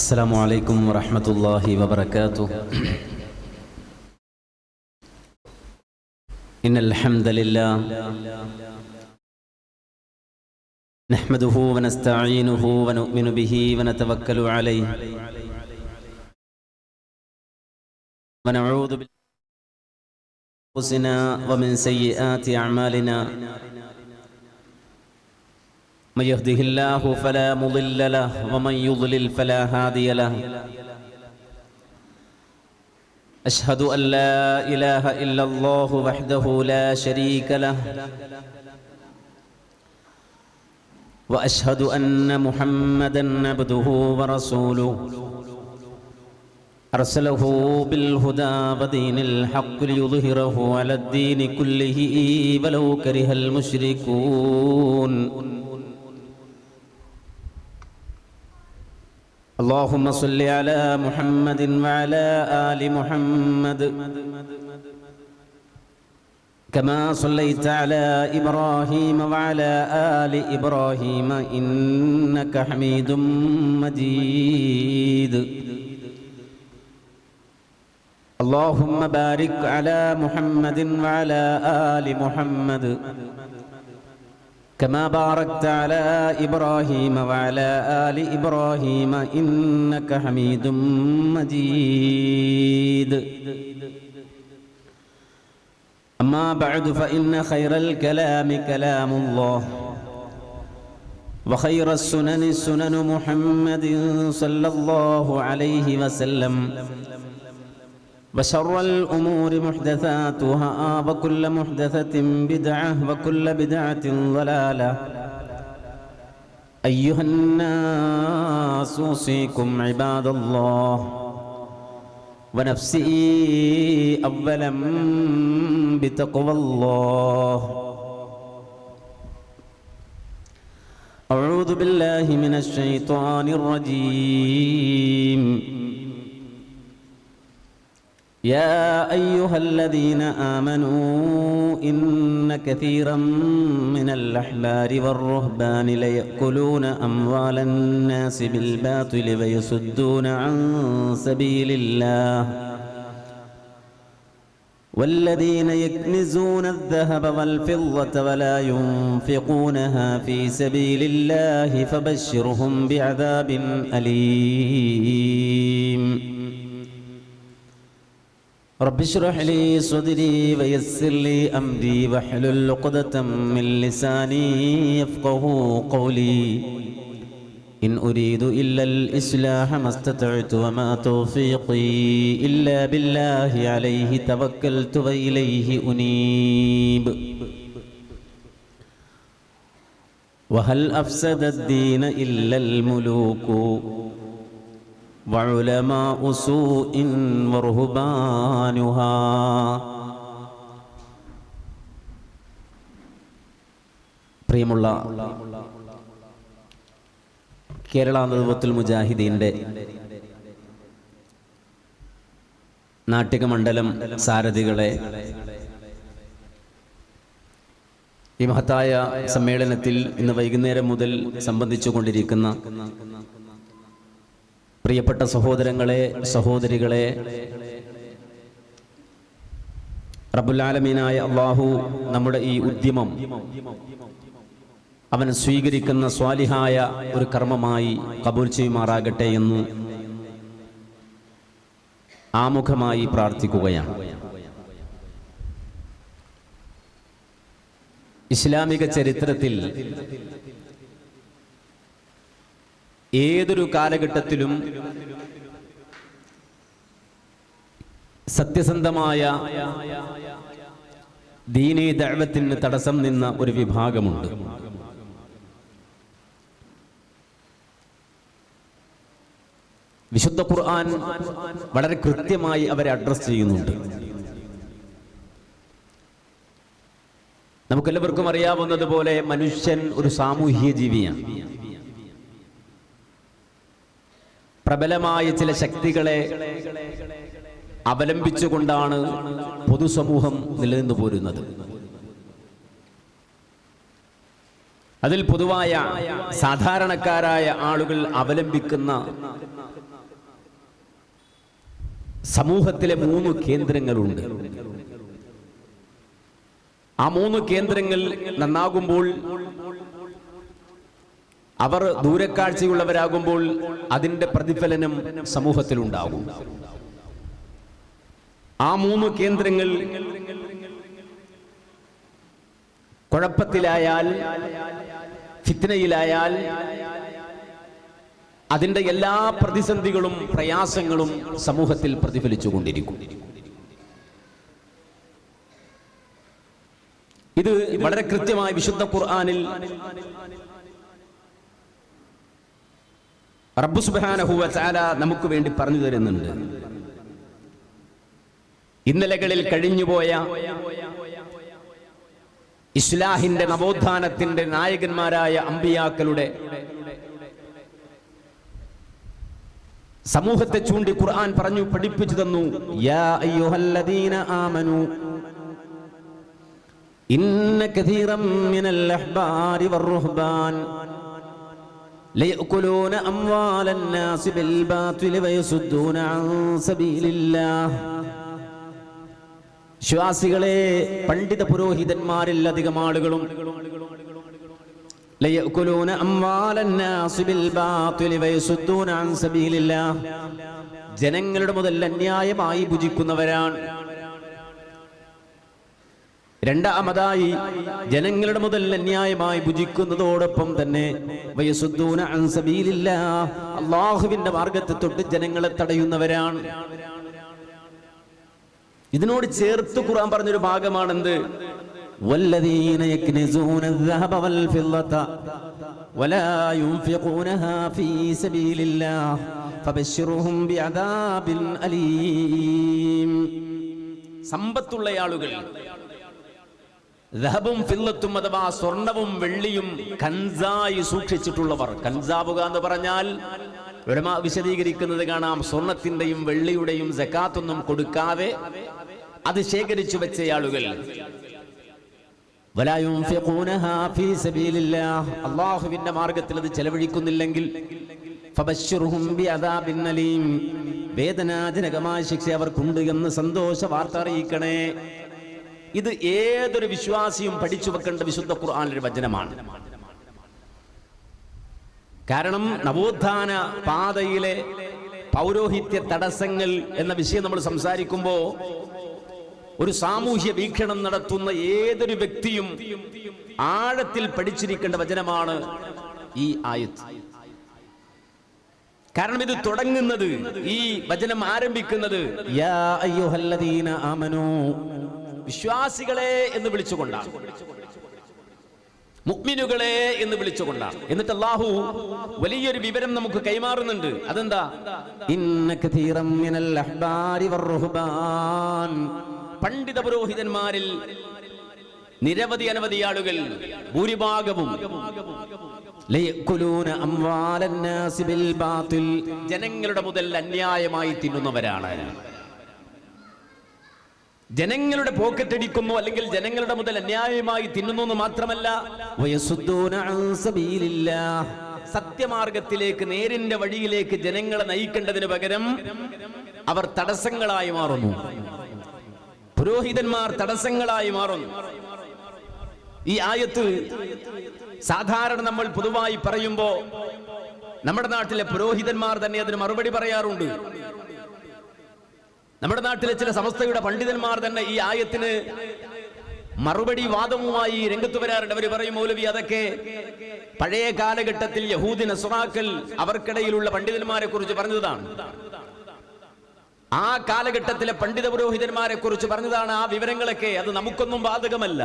السلام عليكم ورحمة الله وبركاته. إن الحمد لله نحمده ونستعينه ونؤمن به ونتوكل عليه ونعوذ بالله من أنفسنا ومن سيئات أعمالنا. من يهده الله فلا مضل له ومن يضلل فلا هادي له. أشهد أن لا إله إلا الله وحده لا شريك له وأشهد أن محمدا عبده ورسوله أرسله بالهدى ودين الحق ليظهره على الدين كله ولو كره المشركون. اللهم صل على محمد وعلى آل محمد كما صليت على إبراهيم وعلى آل إبراهيم إنك حميد مجيد. اللهم بارك على محمد وعلى آل محمد كما باركت على إبراهيم وعلى آل إبراهيم إنك حميد مجيد. أما بعد فإن خير الكلام كلام الله وخير السنن سنن محمد صلى الله عليه وسلم وشر الأمور محدثاتها وكل محدثة بدعة وكل بدعة ضلالة. أيها الناس أوصيكم عباد الله ونفسي أولا بتقوى الله. أعوذ بالله من الشيطان الرجيم. يا أيها الذين آمنوا إن كثيرا من الأحبار والرهبان ليأكلون أموال الناس بالباطل ويصدون عن سبيل الله والذين يكنزون الذهب والفضة ولا ينفقونها في سبيل الله فبشرهم بعذاب أليم. رب اشرح لي صدري ويسر لي أمري واحلل عقدة من لساني يفقهوا قولي. إن أريد إلا الإصلاح ما استطعت وما توفيقي إلا بالله عليه توكلت وإليه أنيب. وهل أفسد الدين إلا الملوك وعلماء سوء ورهبانها. പ്രിയമുള്ള കേരള നേതൃത്വത്തിൽ മുജാഹിദീൻ്റെ നാട്ടിക മണ്ഡലം സാരഥികളെ, ഈ മഹത്തായ സമ്മേളനത്തിൽ ഇന്ന് വൈകുന്നേരം മുതൽ സംബന്ധിച്ചു കൊണ്ടിരിക്കുന്ന പ്രിയപ്പെട്ട സഹോദരങ്ങളെ, സഹോദരികളെ, റബ്ബുൽ ആലമീനായ അല്ലാഹു നമ്മുടെ ഈ ഉദ്യമം അവൻ സ്വീകരിക്കുന്ന സ്വാലിഹായ ഒരു കർമ്മമായി കബൂൽ ചെയ്യുമാറാകട്ടെ എന്ന് ആമുഖമായി പ്രാർത്ഥിക്കുകയാണ്. ഇസ്ലാമിക ചരിത്രത്തിൽ ഏതൊരു കാലഘട്ടത്തിലും സത്യസന്ധമായ ദീനീ ദഅവത്തിന് തടസ്സം നിന്ന ഒരു വിഭാഗമുണ്ട്. വിശുദ്ധ ഖുർആൻ വളരെ കൃത്യമായി അവരെ അഡ്രസ് ചെയ്യുന്നുണ്ട്. നമുക്കെല്ലാവർക്കും അറിയാവുന്നതുപോലെ മനുഷ്യൻ ഒരു സാമൂഹ്യ ജീവിയാണ്. പ്രബലമായ ചില ശക്തികളെ അവലംബിച്ചുകൊണ്ടാണ് പൊതുസമൂഹം നിലനിന്നു പോരുന്നത്. അതിൽ പൊതുവായ സാധാരണക്കാരായ ആളുകൾ അവലംബിക്കുന്ന സമൂഹത്തിലെ 3 കേന്ദ്രങ്ങളുണ്ട്. ആ 3 കേന്ദ്രങ്ങൾ നന്നാകുമ്പോൾ, അവർ ദൂരക്കാഴ്ചയുള്ളവരാകുമ്പോൾ അതിൻ്റെ പ്രതിഫലനം സമൂഹത്തിലുണ്ടാകും. ആ 3 കേന്ദ്രങ്ങൾ കുഴപ്പത്തിലായാൽ, ഫിത്നയിലായാൽ, അതിൻ്റെ എല്ലാ പ്രതിസന്ധികളും പ്രയാസങ്ങളും സമൂഹത്തിൽ പ്രതിഫലിച്ചുകൊണ്ടിരിക്കും. ഇത് വളരെ കൃത്യമായി വിശുദ്ധ ഖുർആനിൽ റബ്ബ് സുബ്ഹാനഹു വ തആല നമുക്ക് വേണ്ടി പറഞ്ഞു തരുന്നുണ്ട്. ഇന്നലകളിൽ കഴിഞ്ഞുപോയ ഇസ്ലാഹിന്റെ നവോത്ഥാനത്തിന്റെ നായകന്മാരായ അമ്പിയാക്കളുടെ സമൂഹത്തെ ചൂണ്ടി ഖുർആൻ പറഞ്ഞു പഠിപ്പിച്ചു തന്നു. യാ അയ്യുഹല്ലദീന ആമനു ഇന്ന കതീറൻ മിനൽ അഹ്ബാരി വർ-റുഹ്ബാൻ ലയഅകുലൂന അംവാലൻ നാസി ബിൽ ബാതിലി വയസുദ്ദൂന അൻ സബീലില്ലാഹ്. വിശ്വാസികളെ, പണ്ഡിത പുരോഹിതന്മാരിൽ അധികം ആളുകളും ലയഅകുലൂന അംവാലൻ നാസി ബിൽ ബാതിലി വയസുദ്ദൂന അൻ സബീലില്ലാഹ്, ജനങ്ങളുടെ മുതൽ അന്യായമായി ഭുജിക്കുന്നവരാണ്. രണ്ടാമതായി, ജനങ്ങളുടെ മുതൽ അന്യായമായി ഭുജിക്കുന്നതോടൊപ്പം തന്നെ വയസുദ്ദൂന അൻ സബീലില്ലാഹ്, അല്ലാഹുവിന്റെ മാർഗ്ഗത്തെ തൊട്ട് ജനങ്ങളെ തടയുന്നവരാണ്. ഇതിനോട് ചേർത്ത് ഖുർആൻ പറഞ്ഞൊരു ഭാഗമാണെന്ത്? വല്ലദീന യക്നിസൂന الذهب والفضة ولا ينفقونها في سبيل الله فبشرهم بعذاب أليم. സമ്പത്തുള്ള ആളുകൾ, ദഹബും ഫില്ലത്തും അഥവാ സ്വർണവും വെള്ളിയും കൻസായി സൂക്ഷിച്ചിട്ടുള്ളവർ. കൻസാവുക എന്ന് പറഞ്ഞാൽ ഉലമാ വിശദീകരിക്കുന്നത് കാണാം, സ്വർണത്തിന്റെയും വെള്ളിയുടെയും സകാത്തൊന്നും കൊടുക്കാതെ അത് ശേഖരിച്ചു വെച്ച ആളുകൾ. വലാ യുൻഫിഖൂനഹാ ഫീ സബീലില്ലാഹ്, അല്ലാഹുവിന്റെ മാർഗ്ഗത്തിൽ അത് ചെലവഴിക്കുന്നില്ലെങ്കിൽ ഫബശ്ശിർഹും ബിഅദാബിൻ അലീം, വേദനാജനകമായ ശിക്ഷ അവർക്കുണ്ട് എന്ന് സന്തോഷ വാർത്ത അറിയിക്കണേ. ഇത് ഏതൊരു വിശ്വാസിയും പഠിച്ചു വെക്കേണ്ട വിശുദ്ധ ഖുർആനിലെ വചനമാണ്. കാരണം നവോത്ഥാന പാതയിലെ പൗരോഹിത്യ തടസ്സങ്ങൾ എന്ന വിഷയം നമ്മൾ സംസാരിക്കുമ്പോൾ ഒരു സാമൂഹ്യ വീക്ഷണം നടത്തുന്ന ഏതൊരു വ്യക്തിയും ആഴത്തിൽ പഠിച്ചിരിക്കേണ്ട വചനമാണ് ഈ ആയത്ത്. കാരണം ഇത് തുടങ്ങുന്നത്, ഈ വചനം ആരംഭിക്കുന്നത് യാ അയ്യുഹല്ലദീന ആമനൂ, വിശ്വാസികളെ എന്ന് വിളിച്ചുകൊണ്ടാണ്, മുഅ്മിനുകളെ എന്ന് വിളിച്ചുകൊണ്ടാണ്. എന്നിട്ട് അല്ലാഹു വലിയൊരു വിവരം നമുക്ക് കൈമാറുന്നുണ്ട്. അതെന്താ? ഇന്ന കതീറൻ മിനൽ അഹ്ബാരി വർ-റുഹ്ബാൻ, പണ്ഡിത പുരോഹിതന്മാരിൽ നിരവധി അനവധി ആളുകൾ, ഭൂരിഭാഗവും ലയഅകുലൂന അംവാലൻ നാസി ബിൽ ബാതിൽ, ജനങ്ങളുടെ മുതൽ അന്യായമായി തിന്നുന്നവരാണ്. ജനങ്ങളുടെ പോക്കറ്റടിക്കുന്നു, അല്ലെങ്കിൽ ജനങ്ങളുടെ മുതൽ അന്യായമായി തിന്നുന്നു എന്ന് മാത്രമല്ല, വയസുദ്ദൂന അൻ സബീലില്ലാഹ്, സത്യമാർഗത്തിലേക്ക്, നേരിന്റെ വഴിയിലേക്ക് ജനങ്ങളെ നയിക്കേണ്ടതിന് പകരം അവർ തടസ്സങ്ങളായി മാറുന്നു. പുരോഹിതന്മാർ തടസ്സങ്ങളായി മാറുന്നു. ഈ ആയത്ത് സാധാരണ നമ്മൾ പൊതുവായി പറയുമ്പോ നമ്മുടെ നാട്ടിലെ പുരോഹിതന്മാർ തന്നെ അതിന് മറുപടി പറയാറുണ്ട്. നമ്മുടെ നാട്ടിലെ ചില സമസ്തയുടെ പണ്ഡിതന്മാർ തന്നെ ഈ ആയത്തിന് മറുപടി വാദവുമായി രംഗത്ത് വരാറുണ്ട്. അവർ പറയും, മൗലവി, അതൊക്കെ പഴയ കാലഘട്ടത്തിൽ യഹൂദി നസ്രാക്കൾ അവർക്കിടയിലുള്ള പണ്ഡിതന്മാരെ കുറിച്ച് പറഞ്ഞതാണ്. ആ കാലഘട്ടത്തിലെ പണ്ഡിത പുരോഹിതന്മാരെ കുറിച്ച് പറഞ്ഞതാണ്. ആ വിവരങ്ങളൊക്കെ അത് നമുക്കൊന്നും ബാധകമല്ല.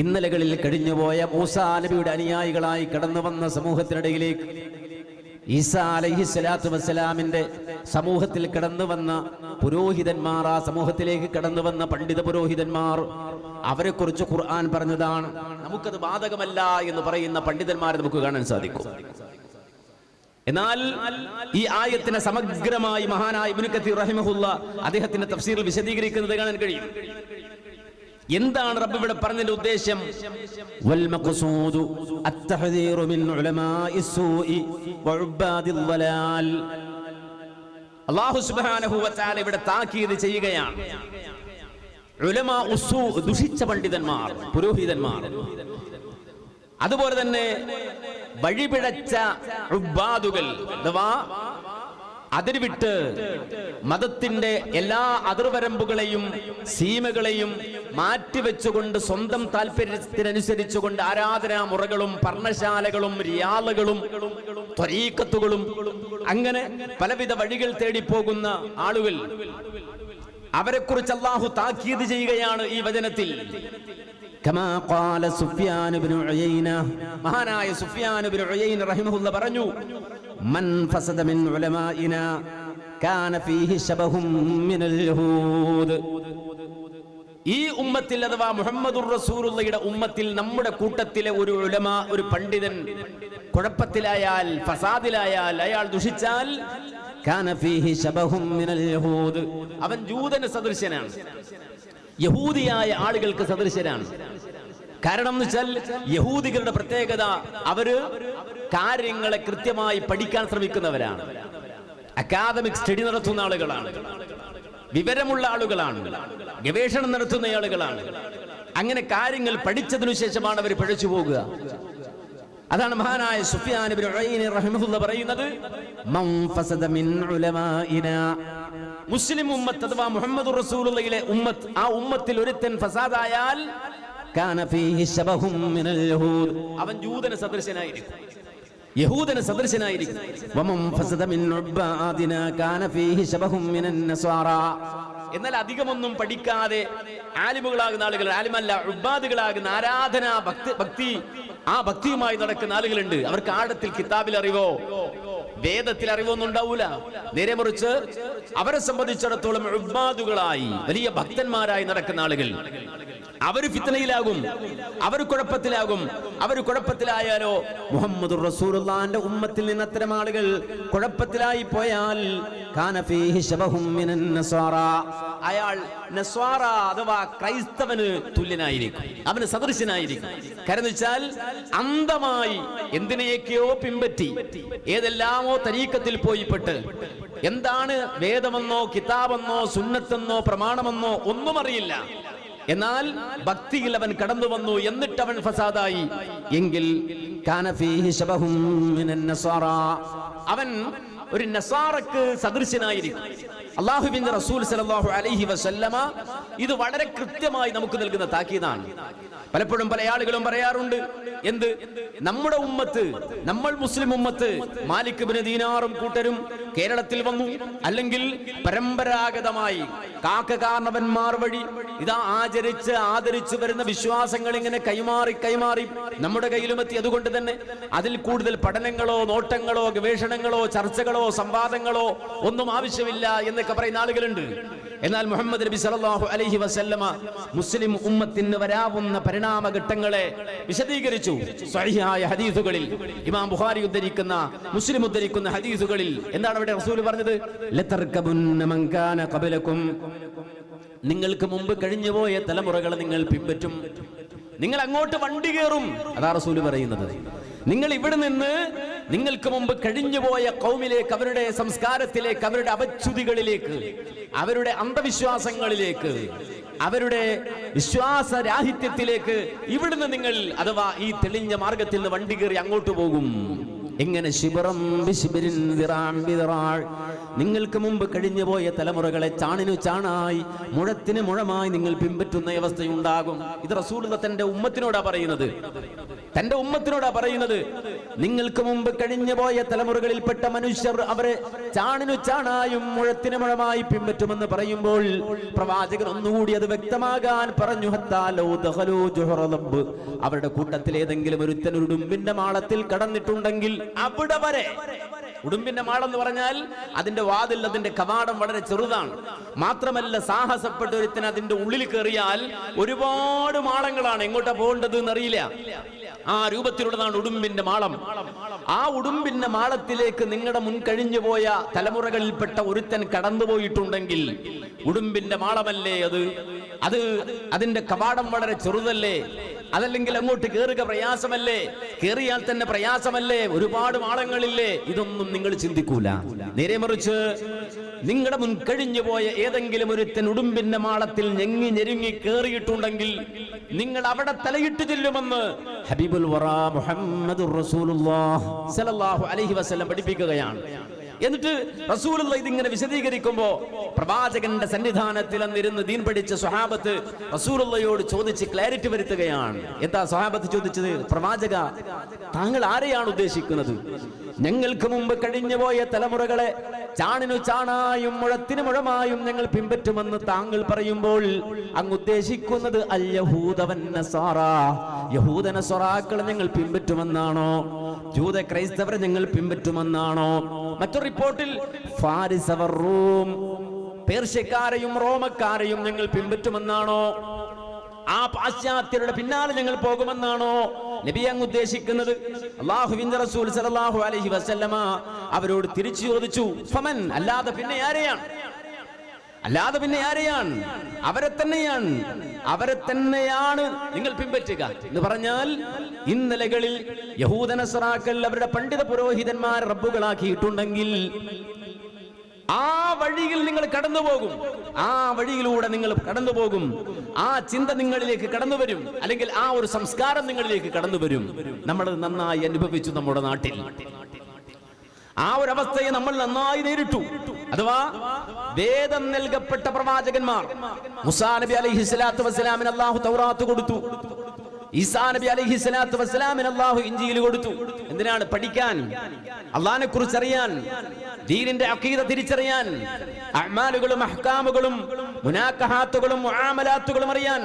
ഇന്നലകളിൽ കഴിഞ്ഞുപോയ മൂസാ നബിയുടെ അനുയായികളായി കടന്നു വന്ന സമൂഹത്തിനിടയിലേക്ക് ഈസാ അലൈഹിസ്സലാത്തു വസ്സലാമിന്റെ സമൂഹത്തിൽ കടന്നു വന്ന പുരോഹിതന്മാർ, ആ സമൂഹത്തിലേക്ക് കടന്നു വന്ന പണ്ഡിത പുരോഹിതന്മാർ, അവരെ കുറിച്ച് ഖുർആൻ പറഞ്ഞതാണ്. നമുക്കത് ബാധകമല്ല എന്ന് പറയുന്ന പണ്ഡിതന്മാരെ നമുക്ക് കാണാൻ സാധിക്കും. എന്നാൽ ഈ ആയത്തിനെ സമഗ്രമായി മഹാനായ ഇബ്നു കതീർ റഹിമഹുല്ലാ അദ്ദേഹത്തിന്റെ തഫ്സീറിൽ വിശദീകരിക്കുന്നത് കാണാൻ കഴിയും. എന്താണ് റബ്ബ് ഇവിടെ പറഞ്ഞതിന്റെ ഉദ്ദേശം? വൽ മഖ്സൂദു അത്തഹ്ദീറു മിൻ ഉലമാഇ സൂഇ വഉബാദിൽ ളലാൽ, അല്ലാഹു സുബ്ഹാനഹു വ തആല ഇവിടെ താക്കീത് ചെയ്യുകയാണ്. ഉലമാ ഉസൂ, ദുഷിച്ച പണ്ഡിതന്മാർ, പുരോഹിതന്മാർ, അതുപോലെ തന്നെ വഴിപിഴച്ച ഉബ്ബാദുകൾ, അഥവാ അതിർവിട്ട് മതത്തിന്റെ എല്ലാ അതിർവരമ്പുകളെയും സീമകളെയും മാറ്റിവെച്ചുകൊണ്ട് സ്വന്തം താല്പര്യത്തിനനുസരിച്ചുകൊണ്ട് ആരാധനാ മുറകളും പർണശാലകളും റിയാളുകളും ത്വരീഖത്തുകളും അങ്ങനെ പലവിധ വഴികൾ തേടിപ്പോകുന്ന ആളുകൾ, അവരെക്കുറിച്ച് അല്ലാഹു താക്കീത് ചെയ്യുകയാണ് ഈ വചനത്തിൽ. കമാ ഖാല സുഫ്യാൻ ഇബ്നു ഉയൈന, മഹാനായ സുഫ്യാൻ ഇബ്നു ഉയൈന റഹിമഹുല്ലാഹ് പറഞ്ഞു, മൻ ഫസദ മിൻ ഉലമാഇനാ കാന ഫീഹി ശബഹും മിനൽ യഹൂദ്. ഈ ഉമ്മത്തിൽ അഥവാ മുഹമ്മദുർ റസൂലുള്ളാഹിയുടെ ഉമ്മത്തിൽ നമ്മുടെ കൂട്ടത്തിലെ ഒരു ഉലമ, ഒരു പണ്ഡിതൻ കുഴപ്പത്തിലായാൽ, ഫസാദിലായാൽ, അയാൾ ദുഷിച്ചാൽ, കാന ഫീഹി ശബഹും മിനൽ യഹൂദ്, അവൻ ജൂതന് സദൃശനാണ്, യഹൂദിയായ ആളുകൾക്ക് സദൃശനാണ്. കാരണം എന്ന് വെച്ചാൽ യഹൂദികളുടെ പ്രത്യേകത, അവര് കാര്യങ്ങളെ കൃത്യമായി പഠിക്കാൻ ശ്രമിക്കുന്നവരാണ്, അക്കാദമിക് സ്റ്റഡി നടത്തുന്ന ആളുകളാണ്, വിവരമുള്ള ആളുകളാണ്, ഗവേഷണം നടത്തുന്ന ആളുകളാണ്. അങ്ങനെ കാര്യങ്ങൾ പഠിച്ചതിനു ശേഷമാണ് അവർ പിഴച്ചു പോകുക. അതാണ് മഹാനായ സുഫ്യാൻ ഇബ്നു ഉയൈന റഹിമഹുല്ലാഹ് പറയുന്നത്, മൻ ഫസദ മിൻ ഉലമാഇനാ, മുസ്ലിം ഉമ്മത്ത് അഥവാ മുഹമ്മദുർ റസൂലുള്ളാഹിയുടെ ഉമ്മത്ത്, ആ ഉമ്മത്തിൽ ഒരുത്തൻ ഫസാദായാൽ കാന ഫീഹി ശബഹും മിനൽ യഹൂദ്, അവൻ ജൂതന് സദൃശനായിരിക്കും, യഹൂദന് സദൃശനായിരിക്കും. വമൻ ഫസദ മിൻ ഉബ്ബാദിനാ കാന ഫീഹി ശബഹും മിനൻ നസ്വാറാ. എന്നാൽ അധികമൊന്നും പഠിക്കാതെ ആലിമുകളാകുന്ന ആളുകൾ, ആലിമല്ല ഉബ്ബാദുകളാകുന്ന ആരാധന ഭക്തി ആ ഭക്തിയുമായി നടക്കുന്ന ആളുകളുണ്ട്. അവർക്ക് ആഴത്തിൽ കിതാബിൽ അറിവോ വേദത്തിൽ അറിവൊന്നും ഉണ്ടാവൂല. നേരെ മറിച്ച് അവരെ സംബന്ധിച്ചിടത്തോളം ഉബ്ബാദുകളായി വലിയ ഭക്തന്മാരായി നടക്കുന്ന ആളുകൾ, അവര് ഫിത്നയിലാകും, അവർ കുഴപ്പത്തിലാകും. അവർ കുഴപ്പത്തിലായാലോ, മുഹമ്മദുർ റസൂലുള്ളാഹിന്റെ ഉമ്മത്തിൽ നിന്ന് അത്തരം ആളുകൾ കുഴപ്പത്തിലായി പോയാൽ കാന ഫീഹി ശബഹും മിനൻ നസ്വാറാ, അയാൾ നസ്വാറ അഥവാ ക്രൈസ്തവന് തുല്യനായിരിക്കും, അവന് സദൃശനായിരിക്കും. കാരണം വെച്ചാൽ അന്ധമായി എന്തിനെയൊക്കെയോ പിൻപറ്റി, ഏതെല്ലാമോ തരീഖത്തിൽ പോയിപ്പെട്ട് എന്താണ് വേദമെന്നോ കിതാബെന്നോ സുന്നത്തെന്നോ പ്രമാണമെന്നോ ഒന്നും അറിയില്ല. എന്നാൽ ഭക്തിയിൽ അവൻ കടന്നു വന്നു, എന്നിട്ട് അവൻ ഫസാദായി എങ്കിൽ കാന ഫീഹി ശബഹും മിനൻ നസ്വാറാ, അവൻ ഒരു നസാറക്ക് സദൃശനായിരിക്കും. അല്ലാഹുവിന്റെ റസൂൽ സല്ലല്ലാഹു അലൈഹി വസല്ലമ ഇത് വളരെ കൃത്യമായി നമുക്ക് നൽകുന്ന താക്കീതാണ്. പലപ്പോഴും പല ആളുകളും പറയാറുണ്ട്, എന്ത് നമ്മുടെ ഉമ്മത്ത്, നമ്മൾ മുസ്ലിം ഉമ്മത്ത് മാലിക് ഇബ്നു ദീനാറും കൂട്ടരും കേരളത്തിൽ വന്നു, അല്ലെങ്കിൽ പരമ്പരാഗതമായി കാരണവന്മാർ വഴി ഇതാ ആദരിച്ചു വരുന്ന വിശ്വാസങ്ങൾ ഇങ്ങനെ കൈമാറി നമ്മുടെ കയ്യിലുമെത്തി. അതുകൊണ്ട് തന്നെ അതിൽ കൂടുതൽ പഠനങ്ങളോ നോട്ടങ്ങളോ ഗവേഷണങ്ങളോ ചർച്ചകളോ സംവാദങ്ങളോ ഒന്നും ആവശ്യമില്ല എന്നൊക്കെ പറയുന്ന ആളുകളുണ്ട്. എന്നാൽ മുഹമ്മദ് നബി സല്ലല്ലാഹു അലൈഹി വസല്ലമ മുസ്ലിം ഉമ്മത്തിന് വരാവുന്ന പരിണാമഘട്ടങ്ങളെ വിശദീകരിച്ചു. സ്വഹീഹായ ഹദീസുകളിൽ, ഇമാം ബുഖാരി ഉദ്ധരിക്കുന്ന, മുസ്ലിം ഉദ്ധരിക്കുന്ന ഹദീസുകളിൽ എന്താണ് അവിടെ റസൂൽ പറഞ്ഞത്? ലതർകബുന്ന മൻ കാന ഖബലകും, നിങ്ങൾക്ക് മുമ്പ് കഴിഞ്ഞുപോയ തലമുറകളെ നിങ്ങൾ പിൻപറ്റും, നിങ്ങൾ അങ്ങോട്ട് വണ്ടി കയറും. അതാ റസൂൽ പറയുന്നത്. നിങ്ങൾ ഇവിടെ നിന്ന് നിങ്ങൾക്ക് മുമ്പ് കഴിഞ്ഞുപോയ ഖൗമിലേക്ക്, അവരുടെ സംസ്കാരത്തിലേക്ക്, അവരുടെ അപച്യുതികളിലേക്ക്, അവരുടെ അന്ധവിശ്വാസങ്ങളിലേക്ക്, അവരുടെ വിശ്വാസരാഹിത്യത്തിലേക്ക് ഇവിടുന്ന് നിങ്ങൾ അഥവാ ഈ തെളിഞ്ഞ മാർഗത്തിൽ നിന്ന് വണ്ടി കയറി അങ്ങോട്ട് പോകും. എങ്ങനെ? ശിബറം ബിശിബിരിൻ ദിറാം ബിദിറാ, നിങ്ങൾക്ക് മുമ്പ് കഴിഞ്ഞുപോയ തലമുറകളെ ചാണിനു ചാണായി മുഴത്തിന് മുഴമായി നിങ്ങൾ പിൻപറ്റുന്ന അവസ്ഥയുണ്ടാകും. ഇത് റസൂലുള്ളാഹി തന്റെ ഉമ്മത്തിനോടാ പറയുന്നത്, തന്റെ ഉമ്മത്തിനോടാ പറയുന്നത്. നിങ്ങൾക്ക് മുമ്പ് കഴിഞ്ഞുപോയ തലമുറകളിൽപ്പെട്ട മനുഷ്യർ അവരെ ചാണിനു ചാണായും മുഴത്തിന് മുഴമായി പിൻപറ്റുമെന്ന് പറയുമ്പോൾ പ്രവാചകൻ ഒന്നുകൂടി അത് വ്യക്തമാകാൻ പറഞ്ഞു. അവരുടെ കൂട്ടത്തിൽ ഏതെങ്കിലും ഒരുത്തൻ ഒരു ഉടുമ്പിന്റെ മാളത്തിൽ കടന്നിട്ടുണ്ടെങ്കിൽ അവിടെ വരെ. ഉടുമ്പിന്റെ മാളെന്ന് പറഞ്ഞാൽ അതിന്റെ വാതിൽ, അതിന്റെ കവാടം വളരെ ചെറുതാണ്. മാത്രമല്ല, സാഹസപ്പെട്ട ഒരുത്തിന് അതിന്റെ ഉള്ളിൽ കയറിയാൽ ഒരുപാട് മാളങ്ങളാണ്, എങ്ങോട്ടാ പോകേണ്ടത് എന്നറിയില്ല. ആ രൂപത്തിലുള്ളതാണ് ഉടുമ്പിന്റെ മാളം. ആ ഉടുമ്പിന്റെ മാളത്തിലേക്ക് നിങ്ങളുടെ മുൻ കഴിഞ്ഞു പോയ തലമുറകളിൽപ്പെട്ട ഒരുത്തൻ കടന്നുപോയിട്ടുണ്ടെങ്കിൽ ഉടുമ്പിന്റെ മാളമല്ലേ അത്? അതിന്റെ കവാടം വളരെ ചെറുതല്ലേ? അതല്ലെങ്കിൽ അങ്ങോട്ട് കയറുക പ്രയാസമല്ലേ, കയറിയാൽ തന്നെ പ്രയാസമല്ലേ, ഒരുപാട് മാളങ്ങളില്ലേ, ഇതൊന്നും നിങ്ങൾ ചിന്തിക്കൂല. നേരെ മറിച്ച് നിങ്ങളുടെ മുൻ കഴിഞ്ഞു പോയ ഏതെങ്കിലും ഒരുത്തൻ ഉടുമ്പിന്റെ മാളത്തിൽ ഞെങ്ങി ഞെരുങ്ങി കയറിയിട്ടുണ്ടെങ്കിൽ നിങ്ങൾ അവിടെ തലയിട്ട് ചെല്ലുമെന്ന് ഹബീബുൽ വറ മുഹമ്മദുർ റസൂലുള്ളാഹി സ്വല്ലല്ലാഹു അലൈഹി വസല്ലം പഠിപ്പിക്കുകയാണ്. എന്നിട്ട് റസൂലുള്ള ഇതിങ്ങനെ വിശദീകരിക്കുമ്പോ പ്രവാചകന്റെ സന്നിധാനത്തിൽ അന്നിരുന്ന് ദീൻ പഠിച്ച സ്വഹാബത്ത് റസൂലുള്ളയോട് ചോദിച്ച് ക്ലാരിറ്റി വരുത്തുകയാണ്. എന്താ സ്വഹാബത്ത് ചോദിച്ചത്? പ്രവാചക, താങ്കൾ ആരെയാണ് ഉദ്ദേശിക്കുന്നത്? ഞങ്ങൾക്ക് മുമ്പ് കഴിഞ്ഞുപോയ തലമുറകളെ ചാണിനു ചാണായും മുഴത്തിനു മുഴമായും ഞങ്ങൾ പിൻപറ്റുമെന്ന് താങ്കൾ പറയുമ്പോൾ അങ്ങ് ഉദ്ദേശിക്കുന്നത് അൽ യഹൂദ വൻ നസാറ, യഹൂദ നസറാക്കളെ ഞങ്ങൾ പിൻപറ്റുമെന്നാണോ? ജൂത ക്രൈസ്തവരെ ഞങ്ങൾ പിൻപറ്റുമെന്നാണോ? മറ്റൊരു റിപ്പോർട്ടിൽ ഫാരിസ് അവർ റൂം, പേർഷ്യക്കാരെയും റോമക്കാരെയും ഞങ്ങൾ പിൻപറ്റുമെന്നാണോ? ആ പാശ്ചാത്യരുടെ പിന്നാലെ ഞങ്ങൾ പോകുമെന്നാണോ നബി അങ്ങ് ഉദ്ദേശിക്കുന്നത്? അല്ലാഹുവിന്റെ റസൂൽ സല്ലല്ലാഹു അലൈഹി വസല്ലമ അവരോട് തിരിച്ചു ചോദിച്ചു, ഫമൻ, അല്ലാതെ പിന്നെ ആരെയാണ്? അല്ലാതെ പിന്നെ ആരെയാണ്? അവരെ തന്നെയാണ് നിങ്ങൾ പിൻപറ്റുക എന്ന് പറഞ്ഞാൽ, ഇന്നലകളിൽ യഹൂദ നസ്രാക്കൾ അവരുടെ പണ്ഡിത പുരോഹിതന്മാർ റബ്ബുകളാക്കിയിട്ടുണ്ടെങ്കിൽ ആ വഴിയിൽ നിങ്ങൾ കടന്നു പോകും, ആ വഴിയിലൂടെ നിങ്ങൾ കടന്നു പോകും, ആ ചിന്ത നിങ്ങളിലേക്ക് കടന്നു വരും, അല്ലെങ്കിൽ ആ ഒരു സംസ്കാരം നിങ്ങളിലേക്ക് കടന്നു വരും. നമ്മൾ നന്നായി അനുഭവിച്ചു നമ്മുടെ നാട്ടിൽ. ആ ഒരു അവസ്ഥയെ നമ്മൾ നന്നായി നേരിട്ടു. അഥവാ വേദം നൽകപ്പെട്ട പ്രവാചകന്മാർ, മൂസാ നബി അലൈഹിസ്സലാത്തു വസ്സലാമിന് അല്ലാഹു തൗറാത്ത് കൊടുത്തു, ഈസാ നബി അലൈഹിസ്സലാത്തു വസ്സലാമിന് അല്ലാഹു ഇൻജീൽ കൊടുത്തു. എന്തിനാണ്? പഠിക്കാൻ, അല്ലാഹുവിനെ കുറിച്ച് അറിയാൻ, ദീനിന്റെ അഖീദ തിരിച്ചറിയാൻ, അഅ്മാലുകളും അഹ്കാമുകളും മുനാക്കഹാത്തുകളും മുആമലാത്തുകളും അറിയാൻ,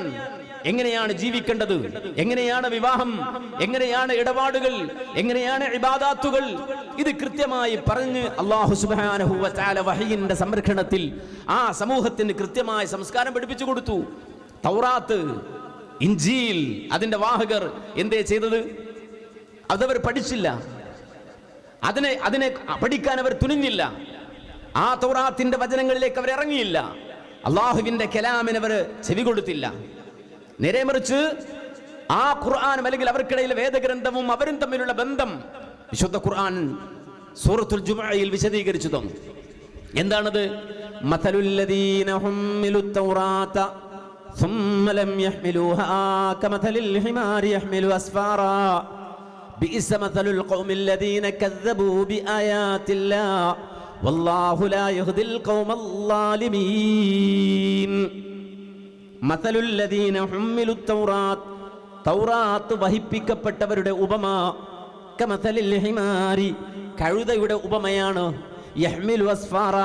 എങ്ങനെയാണ് ജീവിക്കേണ്ടത്, എങ്ങനെയാണ് വിവാഹം, എങ്ങനെയാണ് ഇടപാടുകൾ, എങ്ങനെയാണ് ഇബാദാത്തുകൾ, ഇത് കൃത്യമായി പറഞ്ഞ് അല്ലാഹു സുബ്ഹാനഹു വ തആല വഹയിന്റെ സംരക്ഷണത്തിൽ ആ സമൂഹത്തിന് കൃത്യമായ സംസ്കാരം പഠിപ്പിച്ചു കൊടുത്തു. തൗറാത്ത്, ഇൻജീൽ, അതിന്റെ വാഹകർ എന്തേ ചെയ്തത്? അതവർ പഠിച്ചില്ല, അതിനെ പഠിക്കാൻ അവർ തുനിഞ്ഞില്ല, ആ തൗറാത്തിന്റെ വചനങ്ങളിലേക്ക് അവർ ഇറങ്ങിയില്ല, അള്ളാഹുവിന്റെ കലാമിന് അവർ ചെവി കൊടുത്തില്ല. നേരെ മറിച്ച് ആ ഖുർആനും അല്ലെങ്കിൽ അവർക്കിടയിലെ വേദഗ്രന്ഥവും അവരും തമ്മിലുള്ള ബന്ധം വിശുദ്ധ ഖുർആൻ സൂറത്തുൽ ജുമുഅയിൽ വിശദീകരിച്ചു തന്നു. എന്താണത്? മതലുൽ ലദീന ഹുമ്മിലുത് തൗറാത ثم لم يحملوها كمثل الحمار يحمل أسفارا بئس مثل القوم الذين كذبوا بآيات الله والله لا يهدي القوم الظالمين. مثل الذين حملوا التوراة, തൗറാത്ത് വഹിപ്പിക്കപ്പെട്ടവരുടെ ഉപമ കമഥലിൽ ഹിമാരി, കഴുതയുടെ ഉപമയാണ്. യഹ്മിലു അസ്ഫാറ,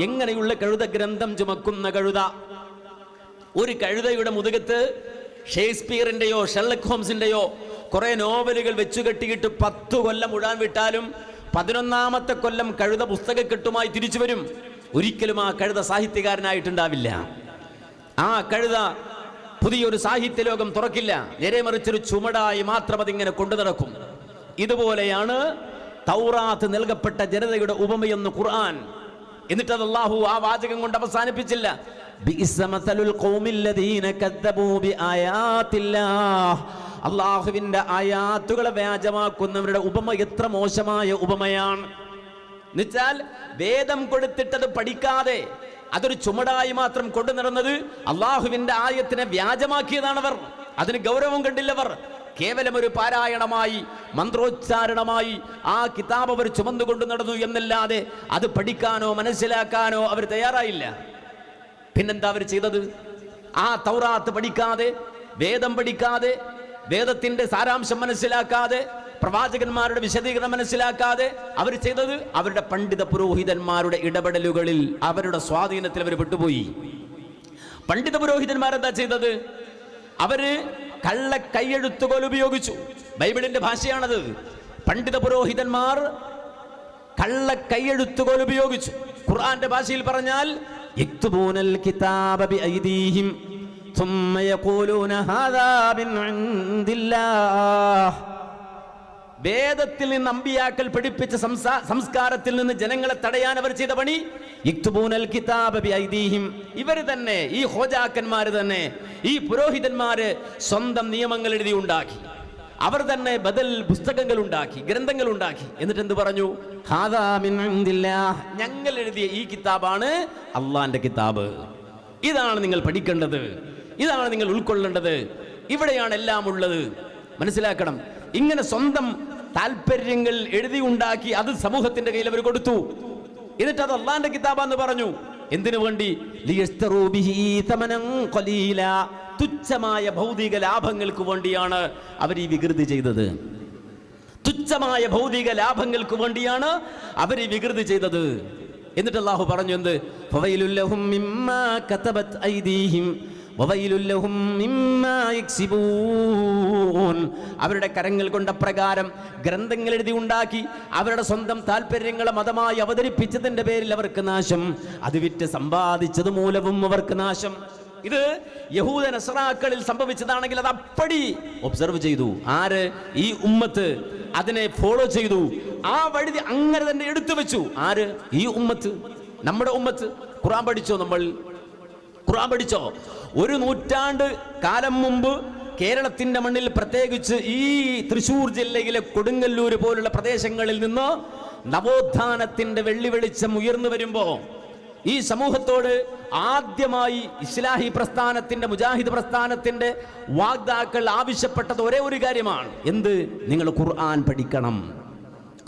എങ്ങനെയുള്ള കഴുത? ഗ്രന്ഥം ചുമക്കുന്ന കഴുത. ഒരു കഴുതയുടെ മുതുകത്ത് ഷേക്സ്പിയറിന്റെയോ ഷെർലക് ഹോംസിന്റെയോ കുറെ നോവലുകൾ വെച്ചു കെട്ടിയിട്ട് 10 കൊല്ലം ഉഴാൻ വിട്ടാലും 11ാമത്തെ കൊല്ലം കഴുത പുസ്തകക്കെട്ടുമായി തിരിച്ചു വരും. ഒരിക്കലും ആ കഴുത സാഹിത്യകാരനായിട്ടുണ്ടാവില്ല. ആ കഴുത പുതിയൊരു സാഹിത്യ ലോകം തുറക്കില്ല. നേരെ മറിച്ചൊരു ചുമടായി മാത്രം അതിങ്ങനെ കൊണ്ടു നടക്കും. ഇതുപോലെയാണ് തൗറാത്ത് നൽകപ്പെട്ട ജനതയുടെ ഉപമയെന്ന് ഖുർആൻ. എന്നിട്ട് അല്ലാഹു ആ വാചകം കൊണ്ട് അവസാനിപ്പിച്ചില്ല. അല്ലാഹുവിന്റെ ആയാത്തുകളെ വ്യാജമാക്കുന്നവരുടെ ഉപമ എത്ര മോശമായ ഉപമയാണ്. എന്നുവെച്ചാൽ വേദം കൊടുത്തിട്ടത് പഠിക്കാതെ അതൊരു ചുമടായി മാത്രം കൊണ്ടു നടന്നത് അള്ളാഹുവിന്റെ ആയത്തിനെ വ്യാജമാക്കിയതാണവർ. അതിന് ഗൗരവം കണ്ടില്ലവർ. കേവലം ഒരു പാരായണമായി, മന്ത്രോച്ചാരണമായി ആ കിതാബ് അവർ ചുമന്നുകൊണ്ടു നടന്നു എന്നല്ലാതെ അത് പഠിക്കാനോ മനസ്സിലാക്കാനോ അവർ തയ്യാറായില്ല. പിന്നെന്താ അവർ ചെയ്തത്? ആ തൗറാത്ത് പഠിക്കാതെ, വേദം പഠിക്കാതെ, വേദത്തിന്റെ സാരാംശം മനസ്സിലാക്കാതെ, പ്രവാചകന്മാരുടെ വിശദീകരണം മനസ്സിലാക്കാതെ അവർ ചെയ്തത് അവരുടെ പണ്ഡിത പുരോഹിതന്മാരുടെ ഇടപെടലുകളിൽ, അവരുടെ സ്വാധീനത്തിൽ അവർ പെട്ടുപോയി. പണ്ഡിത പുരോഹിതന്മാരെന്താ ചെയ്തത്? അവര് കള്ള കൈയെഴുത്തുകൾ ഉപയോഗിച്ചു. ബൈബിളിന്റെ ഭാഷയാണത്. പണ്ഡിത പുരോഹിതന്മാർ കള്ള കൈയെഴുത്തുകൾ ഉപയോഗിച്ചു. ഖുർആന്റെ ഭാഷയിൽ പറഞ്ഞാൽ യക്തുബൂനൽ കിതാബ ബിഐദീഹിം ثم يقولون هذا من عند الله. വേദത്തിൽ നിന്ന് അമ്പിയാക്കൾ പഠിപ്പിച്ച സംസ്കാരത്തിൽ നിന്ന് ജനങ്ങളെ തടയാൻ അവർ ചെയ്ത പണി യക്തുബൂനൽ കിതാബ ബിഐദീഹിം. ഇവര് തന്നെ, ഈ ഹോജാക്കന്മാര് തന്നെ, ഈ പുരോഹിതന്മാര് സ്വന്തം നിയമങ്ങൾ എഴുതി ഉണ്ടാക്കി. അവർ തന്നെ ബദൽ പുസ്തകങ്ങൾ ഉണ്ടാക്കി, ഗ്രന്ഥങ്ങൾ ഉണ്ടാക്കി. എന്നിട്ട് എന്ത് പറഞ്ഞു? ഹാദാ മിൻ ഇൻദില്ലാഹ്, ഞങ്ങൾ എഴുതിയ ഈ കിതാബാണ് അള്ളാന്റെ കിതാബ്. ഇതാണ് നിങ്ങൾ പഠിക്കേണ്ടത്, ഇതാണ് നിങ്ങൾ ഉൾക്കൊള്ളേണ്ടത്, ഇവിടെയാണ് എല്ലാം ഉള്ളത്. മനസ്സിലാക്കണം. ഇങ്ങനെ സ്വന്തം താല്പര്യങ്ങൾ എഴുതി ഉണ്ടാക്കി അത് സമൂഹത്തിന്റെ കയ്യിൽ അവർ കൊടുത്തു. എന്നിട്ട് അത് അള്ളാന്റെ കിതാബാന്ന് പറഞ്ഞു. എന്തിനു വേണ്ടി? ലിയസ്തറൂ ബിഹി തമനൻ ഖലീലാ, തുച്ഛമായ ഭൗതിക ലാഭങ്ങൾക്ക് വേണ്ടിയാണ് അവർ ഈ വികൃതി ചെയ്തത്. തുച്ഛമായ ഭൗതിക ലാഭങ്ങൾക്ക് വേണ്ടിയാണ് അവർ ഈ വികൃതി ചെയ്തത്. എന്നിട്ട് അല്ലാഹു പറഞ്ഞു എന്ത്? ഫവൈലുൽ ലഹും മിമ്മാ കതബത് ഐദീഹിം വവൈലുൽ ലഹും മിമ്മാ യക്സിബൂൻ. അവരുടെ കരങ്ങൾ കൊണ്ട പ്രകാരം ഗ്രന്ഥങ്ങൾ എഴുതി ഉണ്ടാക്കി അവരുടെ സ്വന്തം താല്പര്യങ്ങളെ മതമായി അവതരിപ്പിച്ചതിന്റെ പേരിൽ അവർക്ക് നാശം, അത് വിറ്റ് സമ്പാദിച്ചത് മൂലവും അവർക്ക് നാശം. ഇത് യഹൂദ നസ്രാക്കളിൽ സംഭവിച്ചതാണെങ്കിൽ അത് അപ്പടി ഒബ്സർവ് ചെയ്തു. ആര്? ഈ ഉമ്മത്ത് അതിനെ ഫോളോ ചെയ്തു. ആ വഴി അങ്ങനെ തന്നെ എടുത്തു വെച്ചു. ആര്? ഈ ഉമ്മത്ത്, നമ്മുടെ ഉമ്മത്ത്. ഖുർആൻ പഠിച്ചോ? നമ്മൾ ഖുർആൻ പഠിച്ചോ? 1 നൂറ്റാണ്ട് കാലം മുമ്പ് കേരളത്തിന്റെ മണ്ണിൽ, പ്രത്യേകിച്ച് ഈ തൃശൂർ ജില്ലയിലെ കൊടുങ്ങല്ലൂർ പോലുള്ള പ്രദേശങ്ങളിൽ നിന്ന് നവോത്ഥാനത്തിന്റെ വെള്ളി വെളിച്ചം ഉയർന്നു വരുമ്പോ ഈ സമൂഹത്തോട് ആദ്യമായി ഇസ്ലാഹി പ്രസ്ഥാനത്തിന്റെ, മുജാഹിദ് പ്രസ്ഥാനത്തിന്റെ വാഗ്ദാക്കൾ ആവശ്യപ്പെട്ടത് ഒരേ ഒരു കാര്യമാണ്. എന്ത്? നിങ്ങൾ ഖുർആൻ പഠിക്കണം,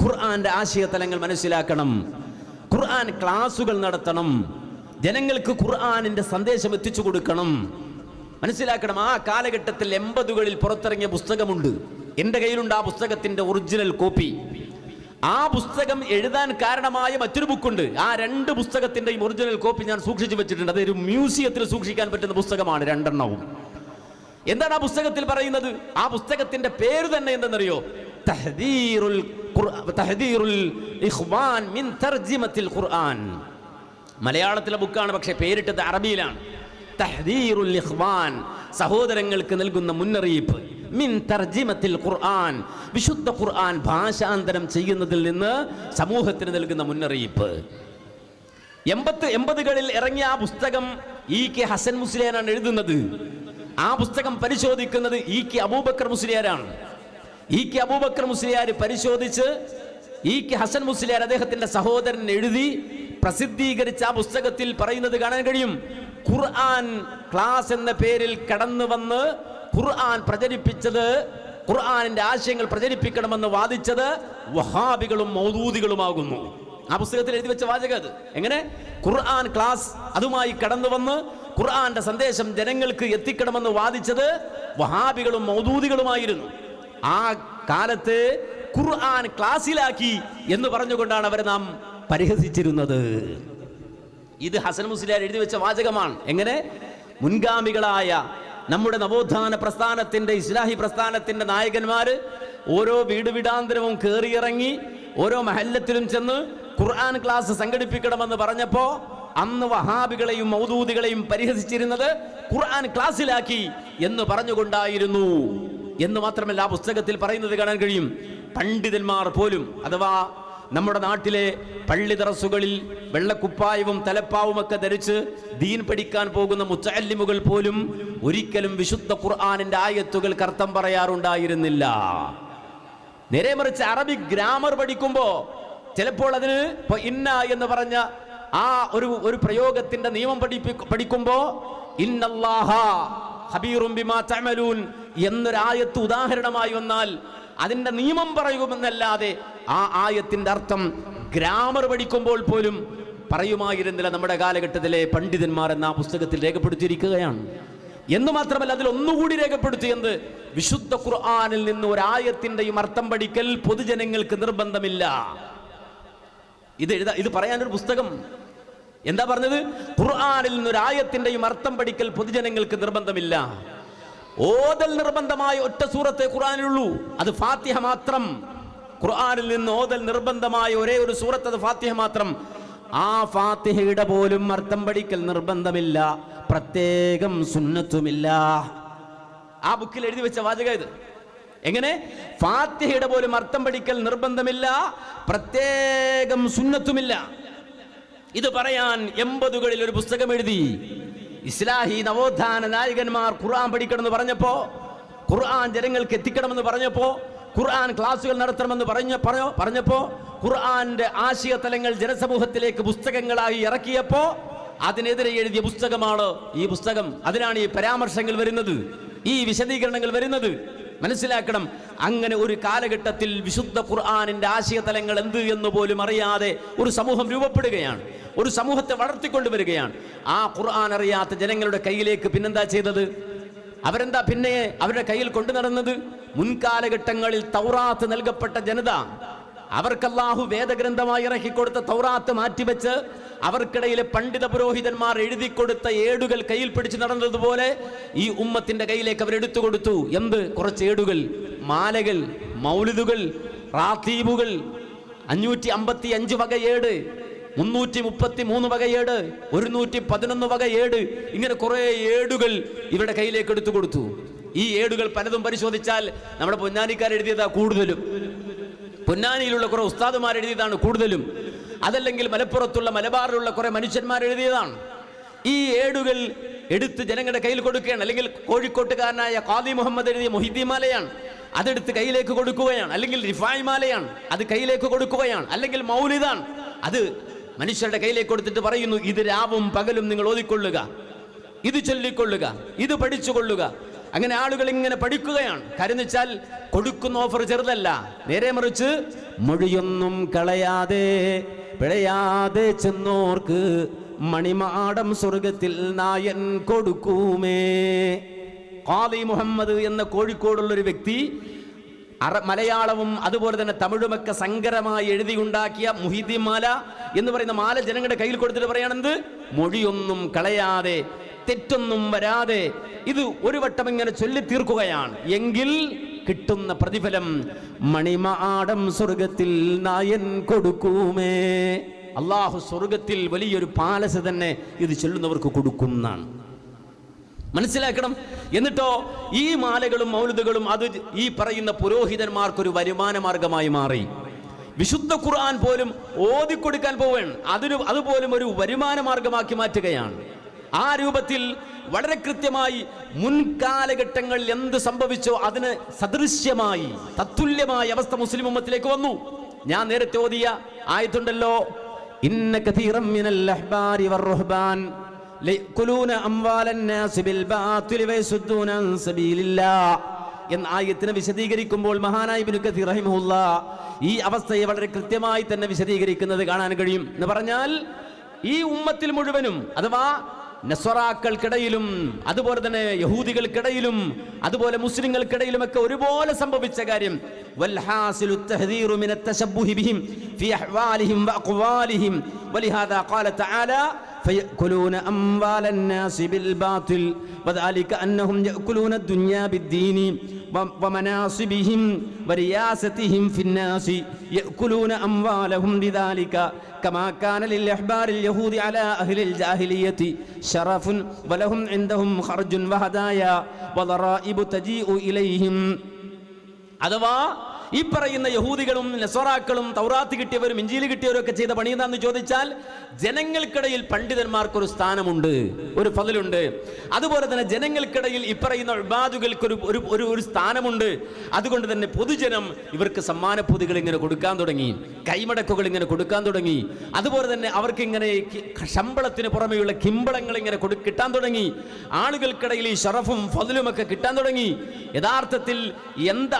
ഖുർആന്റെ ആശയതലങ്ങൾ മനസ്സിലാക്കണം, ഖുർആൻ ക്ലാസുകൾ നടത്തണം, ജനങ്ങൾക്ക് ഖുർആനിന്റെ സന്ദേശം എത്തിച്ചു കൊടുക്കണം. മനസ്സിലാക്കണം. ആ കാലഘട്ടത്തിൽ 80കളിൽ പുറത്തിറങ്ങിയ പുസ്തകമുണ്ട്. എൻ്റെ കയ്യിലുണ്ട് ആ പുസ്തകത്തിന്റെ ഒറിജിനൽ കോപ്പി. ആ പുസ്തകം എഴുതാൻ കാരണമായ മറ്റൊരു ബുക്കുണ്ട്. ആ 2 പുസ്തകത്തിന്റെയും ഒറിജിനൽ കോപ്പി ഞാൻ സൂക്ഷിച്ചു വെച്ചിട്ടുണ്ട്. അതൊരു മ്യൂസിയത്തിൽ സൂക്ഷിക്കാൻ പറ്റുന്ന പുസ്തകമാണ്, 2 എണ്ണവും. എന്താണ് ആ പുസ്തകത്തിൽ പറയുന്നത്? ആ പുസ്തകത്തിന്റെ പേര് തന്നെ എന്തെന്നറിയോ? തഹ്ദീറുൽ ഇഖ്വാൻ മിൻ തർജിമത്തിൽ ഖുർആൻ. മലയാളത്തിലെ ബുക്കാണ്, പക്ഷേ പേരിട്ടത് അറബിയിലാണ്. തഹ്ദീറുൽ ഇഖ്വാൻ, സഹോദരങ്ങൾക്ക് നൽകുന്ന മുന്നറിയിപ്പ്. മിൻ തർജിമത്തിൽ ഖുർആൻ, വിശുദ്ധ ഖുർആൻ ഭാഷാന്തരം ചെയ്യുന്നതിൽ നിന്ന് സമൂഹത്തിന് നൽകുന്ന മുന്നറിയിപ്പ്. 80കളിൽ ഇറങ്ങിയ ആ പുസ്തകം E.K. ഹസൻ മുസ്ലിയാരാണ് എഴുതുന്നത്. ആ പുസ്തകം പരിശോധിക്കുന്നത് E.K. അബൂബക്കർ മുസ്ലിയാരാണ്. E.K. അബൂബക്കർ മുസ്ലിയാർ പരിശോധിച്ച് E.K. ഹസൻ മുസ്ലിയാർ അദ്ദേഹത്തിന്റെ സഹോദരൻ എഴുതി പ്രസിദ്ധീകരിച്ച ആ പുസ്തകത്തിൽ പറയുന്നത് കാണാൻ കഴിയും. ഖുർആൻ ക്ലാസ് എന്ന പേരിൽ കടന്നു വന്ന് ഖുർആൻ പ്രചരിപ്പിച്ചത്, ഖുർആനിന്റെ ആശയങ്ങൾ പ്രചരിപ്പിക്കണമെന്ന് വാദിച്ചത് വഹാബികളും മൗദൂദികളുമാകുന്നു. ആ പുസ്തകത്തിൽ എഴുതി വെച്ച വാചകം അത്. എങ്ങനെ? ഖുർആൻ ക്ലാസ് അതുമായി കടന്നു വന്ന് ഖുർആന്റെ സന്ദേശം ജനങ്ങൾക്ക് എത്തിക്കണമെന്ന് വാദിച്ചത് വഹാബികളും മൗദൂദികളുമായിരുന്നു. ആ കാലത്ത് ഖുർആൻ ക്ലാസ്സിലാക്കി എന്ന് പറഞ്ഞുകൊണ്ടാണ് അവരെ നാം പരിഹസിച്ചിരുന്നത്. ഇത് ഹസൻ മുസ്ലിയാർ എഴുതി വെച്ച വാചകമാണ്. എങ്ങനെ? മുൻഗാമികളായ നമ്മുടെ നവോത്ഥാന പ്രസ്ഥാനത്തിന്റെ, ഇസ്ലാഹി പ്രസ്ഥാനത്തിന്റെ നായകന്മാര് ഓരോ വീട് വീടാന്തരവും കയറിയിറങ്ങി ഓരോ മഹല്ലത്തിലും ചെന്ന് ഖുർആൻ ക്ലാസ് സംഘടിപ്പിക്കണമെന്ന് പറഞ്ഞപ്പോ അന്ന് വഹാബികളെയും മൗദൂദികളെയും പരിഹസിച്ചിരുന്നത് ഖുർആൻ ക്ലാസ്സിലാക്കി എന്ന് പറഞ്ഞുകൊണ്ടായിരുന്നു. എന്ന് മാത്രമല്ല, ആ പുസ്തകത്തിൽ പറയുന്നത് കാണാൻ കഴിയും. പണ്ഡിതന്മാർ പോലും, അഥവാ നമ്മുടെ നാട്ടിലെ പള്ളി ദറസുകളിൽ വെള്ളക്കുപ്പായവും തലപ്പാവും ഒക്കെ ധരിച്ച് ദീൻ പഠിക്കാൻ പോകുന്ന മുത്തഅല്ലിമുകൾ പോലും ഒരിക്കലും വിശുദ്ധ ഖുർആനിന്റെ ആയത്തുകൾക്ക് അർത്ഥം പറയാറുണ്ടായിരുന്നില്ല. നേരെ മറിച്ച് അറബിക് ഗ്രാമർ പഠിക്കുമ്പോ ചിലപ്പോൾ അതിന് ഇന്ന എന്ന് പറഞ്ഞ ആ ഒരു പ്രയോഗത്തിന്റെ നിയമം പഠിക്കുമ്പോ ഇന്നല്ലാഹ ഖബീറും ബിമാ തഅമലൂൻ എന്നൊരായത്ത് ഉദാഹരണമായി വന്നാൽ അതിന്റെ നിയമം പറയുമെന്നല്ലാതെ ആ ആയത്തിന്റെ അർത്ഥം ഗ്രാമർ പഠിക്കുമ്പോൾ പോലും പറയുമായിരുന്നില്ല നമ്മുടെ കാലഘട്ടത്തിലെ പണ്ഡിതന്മാർ എന്ന ആ പുസ്തകത്തിൽ രേഖപ്പെടുത്തിയിരിക്കുകയാണ്. എന്ന് മാത്രമല്ല, അതിൽ ഒന്നുകൂടി രേഖപ്പെടുത്തിയത് വിശുദ്ധ ഖുർആനിൽ നിന്ന് ഒരായത്തിന്റെയും അർത്ഥം പഠിക്കൽ പൊതുജനങ്ങൾക്ക് നിർബന്ധമില്ല. ഇത് പറയാനൊരു പുസ്തകം എന്താ പറഞ്ഞത്? ഖുർആനിൽ നിന്ന് ഒരായത്തിന്റെയും അർത്ഥം പഠിക്കൽ പൊതുജനങ്ങൾക്ക് നിർബന്ധമില്ല. ഓതൽ നിർബന്ധമായ ഒറ്റ സൂറത്തെ ഖുർആനിലുള്ളൂ, അത് ഫാത്തിഹ മാത്രം. ഖുർആനിൽ നിന്ന് ഓതൽ നിർബന്ധമായ ഒരേ ഒരു സൂറത്ത്, അത് ഫാത്തിഹ മാത്രം. ആ ഫാത്തിഹയുടെ പോലും അർത്ഥം പഠിക്കൽ നിർബന്ധമില്ല, പ്രത്യേകം സുന്നത്തുമില്ല. ആ ബുക്കിൽ എഴുതി വെച്ച വാചകം ഇത്. എങ്ങനെ? ഫാത്തിഹയുടെ പോലും അർത്ഥം പഠിക്കൽ നിർബന്ധമില്ല, പ്രത്യേകം സുന്നത്തുമില്ല. ഇത് പറയാൻ 80കളിൽ ഒരു പുസ്തകം എഴുതി. ഇസ്ലാഹി നവോത്ഥാന നായകന്മാർ ഖുർആൻ പഠിക്കണമെന്ന് പറഞ്ഞപ്പോ, ഖുർആൻ ജനങ്ങൾക്ക് എത്തിക്കണമെന്ന് പറഞ്ഞപ്പോ, ഖുർആൻ ക്ലാസുകൾ നടത്തണമെന്ന് പറഞ്ഞപ്പോ, ഖുർആന്റെ ആശയതലങ്ങൾ ജനസമൂഹത്തിലേക്ക് പുസ്തകങ്ങളായി ഇറക്കിയപ്പോ അതിനെതിരെ എഴുതിയ പുസ്തകമാണ് ഈ പുസ്തകം. അതിനാണ് ഈ പരാമർശങ്ങൾ വരുന്നത്, ഈ വിശദീകരണങ്ങൾ വരുന്നത്. മനസ്സിലാക്കണം, അങ്ങനെ ഒരു കാലഘട്ടത്തിൽ വിശുദ്ധ ഖുർആനിന്റെ ആശയതലങ്ങൾ എന്ത് എന്ന് പോലും അറിയാതെ ഒരു സമൂഹം രൂപപ്പെടുകയാണ്, ഒരു സമൂഹത്തെ വളർത്തിക്കൊണ്ടുവരികയാണ്. ആ ഖുർആൻ അറിയാത്ത ജനങ്ങളുടെ കയ്യിലേക്ക് പിന്നെന്താ ചെയ്തത്? അവരെന്താ പിന്നെ അവരുടെ കയ്യിൽ കൊണ്ടു നടന്നത്? മുൻകാലഘട്ടങ്ങളിൽ തൗറാത്ത് നൽകപ്പെട്ട ജനത, അവർക്ക് അല്ലാഹു വേദഗ്രന്ഥമായി ഇറക്കിക്കൊടുത്ത തൗറാത്ത് മാറ്റിവെച്ച് അവർക്കിടയിലെ പണ്ഡിത പുരോഹിതന്മാർ എഴുതി കൊടുത്ത ഏടുകൾ കയ്യിൽ പിടിച്ച് നടന്നതുപോലെ ഈ ഉമ്മത്തിന്റെ കയ്യിലേക്ക് അവരെടുത്തു കൊടുത്തു. എന്ത്? കുറച്ച് ഏടുകൾ, മാലകൾ, മൗലിദുകൾ, റാത്തീബുകൾ, 555 വക ഏട്, 333 വക ഏട്, 111 വക ഏട്, ഇങ്ങനെ കുറെ ഏടുകൾ ഇവരുടെ കയ്യിലേക്ക് എടുത്തു കൊടുത്തു. ഈ ഏടുകൾ പലതും പരിശോധിച്ചാൽ നമ്മുടെ പൊന്നാനിക്കാർ എഴുതിയതാ കൂടുതലും, പൊന്നാനിയിലുള്ള കുറെ ഉസ്താദുമാർ എഴുതിയതാണ് കൂടുതലും, അതല്ലെങ്കിൽ മലപ്പുറത്തുള്ള മലബാറിലുള്ള കുറെ മനുഷ്യന്മാർ എഴുതിയതാണ്. ഈ ഏടുകൾ എടുത്ത് ജനങ്ങളുടെ കയ്യിൽ കൊടുക്കുകയാണ്. അല്ലെങ്കിൽ കോഴിക്കോട്ടുകാരനായ ഖാദി മുഹമ്മദ് എഴുതിയ മൊഹിദ്ദീൻ മാലയാണ്, അതെടുത്ത് കയ്യിലേക്ക് കൊടുക്കുകയാണ്. അല്ലെങ്കിൽ റിഫായി മാലയാണ്, അത് കയ്യിലേക്ക് കൊടുക്കുകയാണ്. അല്ലെങ്കിൽ മൗലിദാണ്, അത് മനുഷ്യരുടെ കയ്യിലേക്ക് കൊടുത്തിട്ട് പറയുന്നു, ഇത് രാവും പകലും നിങ്ങൾ ഓതിക്കൊള്ളുക, ഇത് ചൊല്ലിക്കൊള്ളുക, ഇത് പഠിച്ചുകൊള്ളുക. അങ്ങനെ ആളുകൾ ഇങ്ങനെ പഠിക്കുകയാണ്. കാര്യം വെച്ചാൽ കൊടുക്കുന്ന ഓഫർ ചെറുതല്ല, നേരെ മറിച്ച് മൊഴിയൊന്നും കളയാതെ പിഴയാതെ ചെന്നോർക്ക് മണിമാടം സ്വർഗത്തിൽ നായൻ കൊടുക്കുമേ. ഖാദി മുഹമ്മദ് എന്ന കോഴിക്കോടുള്ളൊരു വ്യക്തി മലയാളവും അതുപോലെ തന്നെ തമിഴുമൊക്കെ സങ്കരമായി എഴുതിയുണ്ടാക്കിയ മുഹീദ്ദീൻ മാല എന്ന് പറയുന്ന മാല ജനങ്ങളുടെ കയ്യിൽ കൊടുത്തിട്ട് പറയണെന്ത്? മൊഴിയൊന്നും കളയാതെ തെറ്റൊന്നും വരാതെ ഇത് ഒരു വട്ടം ഇങ്ങനെ ചൊല്ലി തീർക്കുകയാണ് എങ്കിൽ കിട്ടുന്ന പ്രതിഫലം മണിമാടം സ്വർഗത്തിൽ നായൻ കൊടുക്കുമേ. അള്ളാഹു സ്വർഗത്തിൽ വലിയൊരു പാലസ് തന്നെ ഇത് ചൊല്ലുന്നവർക്ക് കൊടുക്കുന്നതാണ്. മനസ്സിലാക്കണം. എന്നിട്ടോ ഈ മാലകളും മൗലിദുകളും അത് ഈ പറയുന്ന പുരോഹിതന്മാർക്കൊരു വരുമാന മാർഗമായി മാറി. വിശുദ്ധ ഖുർആൻ പോലും ഓതിക്കൊടുക്കാൻ പോവുകയാണ്, അതുപോലും ഒരു വരുമാന മാർഗമാക്കി മാറ്റുകയാണ്. ആ രൂപത്തിൽ വളരെ കൃത്യമായി മുൻകാലഘട്ടങ്ങളിൽ എന്ത് സംഭവിച്ചോ അതിന് സദൃശ്യമായി തത്തുല്യമായ അവസ്ഥ മുസ്ലിം ഉമ്മത്തിലേക്ക് വന്നു. ഞാൻ നേരത്തെ ഓതിയ ആയത്തുണ്ടല്ലോ, ഇന്ന കതീറൻ മിനൽ അഹ്ബാരി വർ-റുഹ്ബാൻ ലയകുലൂന അംവാലൻ നാസി ബിൽ ബാതിലി വയസുദ്ദൂന അൻ സബീലില്ലാഹ് എന്ന ആയത്തിനെ വിശദീകരിക്കുമ്പോൾ മഹാനായ ഇബ്നു കസീർ റഹിമഹുല്ലാഹ് ഈ അവസ്ഥയെ വളരെ കൃത്യമായി തന്നെ വിശദീകരിക്കുന്നത് കാണാൻ കഴിയും. എന്ന് പറഞ്ഞാൽ ഈ ഉമ്മത്തിൽ മുഴുവനും, അഥവാ നസ്വറാക്കൾക്കിടയിലും അതുപോലെ തന്നെ യഹൂദികൾക്കിടയിലും അതുപോലെ മുസ്ലിങ്ങൾക്കിടയിലുമൊക്കെ ഒരുപോലെ സംഭവിച്ച കാര്യം, വൽഹാസിലു തഹ്ദീറു മിന തശബ്ബുഹി ബിഹിം ഫീ അഹ്വാലിഹിം വഅഖ്വാലിഹിം വലിഹാദാ ഖാല തആല ഫയഅകുലൂന അംവാലൻ നാസി ബിൽ ബാതിൽ വദാലിക അന്നഹും യഅകുലൂന ദുനിയാ ബിദ്ദീനി വമനാസിബിഹിം വറിയാസതിഹിം ഫിന്നാസി യഅകുലൂന അംവാലഹും ബിദാലിക كما كان للأحبار اليهود على أهل الجاهلية شرف ولهم عندهم خرج وهدايا وضرائب تجيء إليهم. അഥവാ ഈ പറയുന്ന യഹൂദികളും നസ്വറാക്കളും തൗറാത്ത് കിട്ടിയവരും ഇഞ്ചീൽ കിട്ടിയവരും ഒക്കെ ചെയ്ത പണി എന്താണെന്ന് ചോദിച്ചാൽ, ജനങ്ങൾക്കിടയിൽ പണ്ഡിതന്മാർക്കൊരു സ്ഥാനമുണ്ട്, ഒരു ഫضലുണ്ട്. അതുപോലെ തന്നെ ജനങ്ങൾക്കിടയിൽ ഈ പറയുന്ന ഇബാദുകൾക്ക് ഒരു സ്ഥാനമുണ്ട്. അതുകൊണ്ട് തന്നെ പൊതുജനം ഇവർക്ക് സമ്മാനപ്പൊതികൾ ഇങ്ങനെ കൊടുക്കാൻ തുടങ്ങി, കൈമടക്കുകൾ ഇങ്ങനെ കൊടുക്കാൻ തുടങ്ങി. അതുപോലെ തന്നെ അവർക്ക് ഇങ്ങനെ ശമ്പളത്തിന് പുറമെയുള്ള കിമ്പളങ്ങൾ ഇങ്ങനെ കിട്ടാൻ തുടങ്ങി. ആളുകൾക്കിടയിൽ ഈ ഷറഫും ഫضലും ഒക്കെ കിട്ടാൻ തുടങ്ങി. യഥാർത്ഥത്തിൽ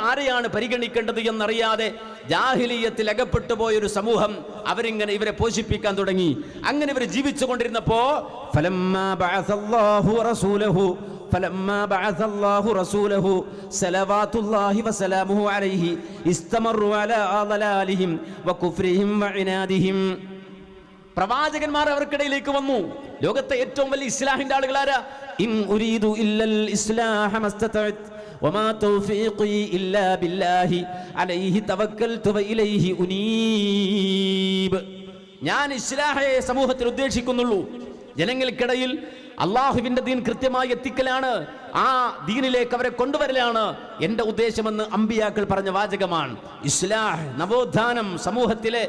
ആരെയാണ് പരിഗണിക്കേണ്ടത് എന്നറിയാതെ ജാഹിലിയത്തിൽ അകപ്പെട്ടു പോയൊരു സമൂഹം അവരിങ്ങനെ ഇവരെ പോഷിപ്പിക്കാൻ തുടങ്ങി. അങ്ങനെ ഇവർ ജീവിച്ചു കൊണ്ടിരുന്നപ്പോ ഫലമ്മാ ബഅസല്ലാഹു റസൂലഹു സലവാത്തുല്ലാഹി വസലാമുഹു അലൈഹി ഇസ്തമറു അലാ ളലാലിഹിം വകുഫ്രിഹിം വഇനാദിഹിം. പ്രവാചകന്മാർ അവർക്കിടയിലേക്ക് വന്നു. ലോകത്തെ ഏറ്റവും വലിയ ഇസ്ലാഹിന്റെ ആളുകളാരാ? ഇൻ ഉരീദു ഇല്ലൽ ഇസ്ലാഹ മസ്തതഅത് വമാ തൗഫീഖി ഇല്ലാ ബില്ലാഹി അലൈഹി തവക്കൽതു വഇലൈഹി ഉനീബ്. ഞാൻ ഇസ്ലാഹയെ സമൂഹത്തിൽ ഉദ്ദേശിക്കുന്നുള്ളൂ. ജനങ്ങൾക്കിടയിൽ അള്ളാഹുവിന്റെ ദീൻ കൃത്യമായി എത്തിക്കലാണ് ആ ദീനിലേക്ക് അവരെ കൊണ്ടുവരലാണ് എൻ്റെ ഉദ്ദേശമെന്ന് അമ്പിയാക്കൾ പറഞ്ഞ വാചകമാണ്. ഇസ്ലാഹ്, നവോത്ഥാനം, സമൂഹത്തിലെ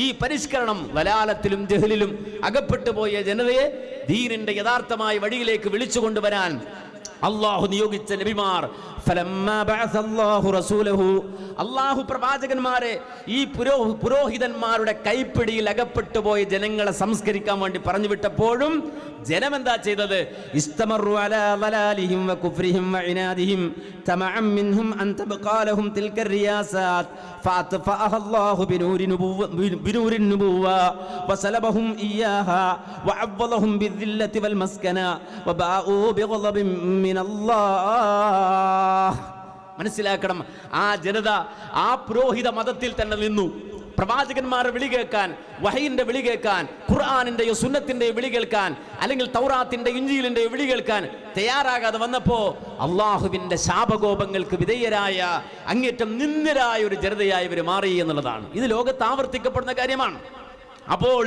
ഈ പരിഷ്കരണം, വലാലത്തിലും ജഹലിലും അകപ്പെട്ടു പോയ ജനതയെ ദീനിന്റെ യഥാർത്ഥമായ വഴിയിലേക്ക് വിളിച്ചു കൊണ്ടുവരാൻ അള്ളാഹു നിയോഗിച്ച നബിമാർ. അള്ളാഹു പ്രവാചകന്മാരെ ഈ പുരോഹിതന്മാരുടെ കൈപ്പിടിയിൽ അകപ്പെട്ടു പോയ ജനങ്ങളെ സംസ്കരിക്കാൻ വേണ്ടി പറഞ്ഞു വിട്ടപ്പോഴും ജനം എന്താ ചെയ്തത്? ഇസ്തമറു അലാ വലാലിഹിം വകുഫ്രിഹിം വഇനാദിഹിം തമഅം മിൻഹും അൻ തബ്ഖാലഹും തിൽക റിയാസാത്ത് ഫഅത്ഫഅഹ അല്ലാഹു ബിനൂരിൻ നുബുവ്വ വസലബഹും ഇയ്യാഹാ വഅവ്വലഹും ബിദ്ദില്ലതി വൽ മസ്കന വബാഊ ബിഗളബിൻ മിനല്ലാഹ്. മനസ്സിലാക്കണം, ആ ജനത ആ പുരോഹിത മതത്തിൽ തന്നെ നിന്നു. പ്രവാചകന്മാരുടെ വിളി കേൾക്കാൻ, വഹയിന്റെ വിളി കേൾക്കാൻ, ഖുർആനിന്റെയോ സുന്നത്തിന്റെയോ വിളി കേൾക്കാൻ, അല്ലെങ്കിൽ തൗറാത്തിന്റെ ഇഞ്ചീലിന്റെയോ വിളി കേൾക്കാൻ തയ്യാറാകാതെ വന്നപ്പോ അള്ളാഹുവിന്റെ ശാപകോപങ്ങൾക്ക് വിധേയരായ അങ്ങേറ്റം നിന്ദരായ ഒരു ജനതയായി ഇവർ മാറി എന്നുള്ളതാണ്. ഇത് ലോകത്ത് ആവർത്തിക്കപ്പെടുന്ന കാര്യമാണ്. അപ്പോൾ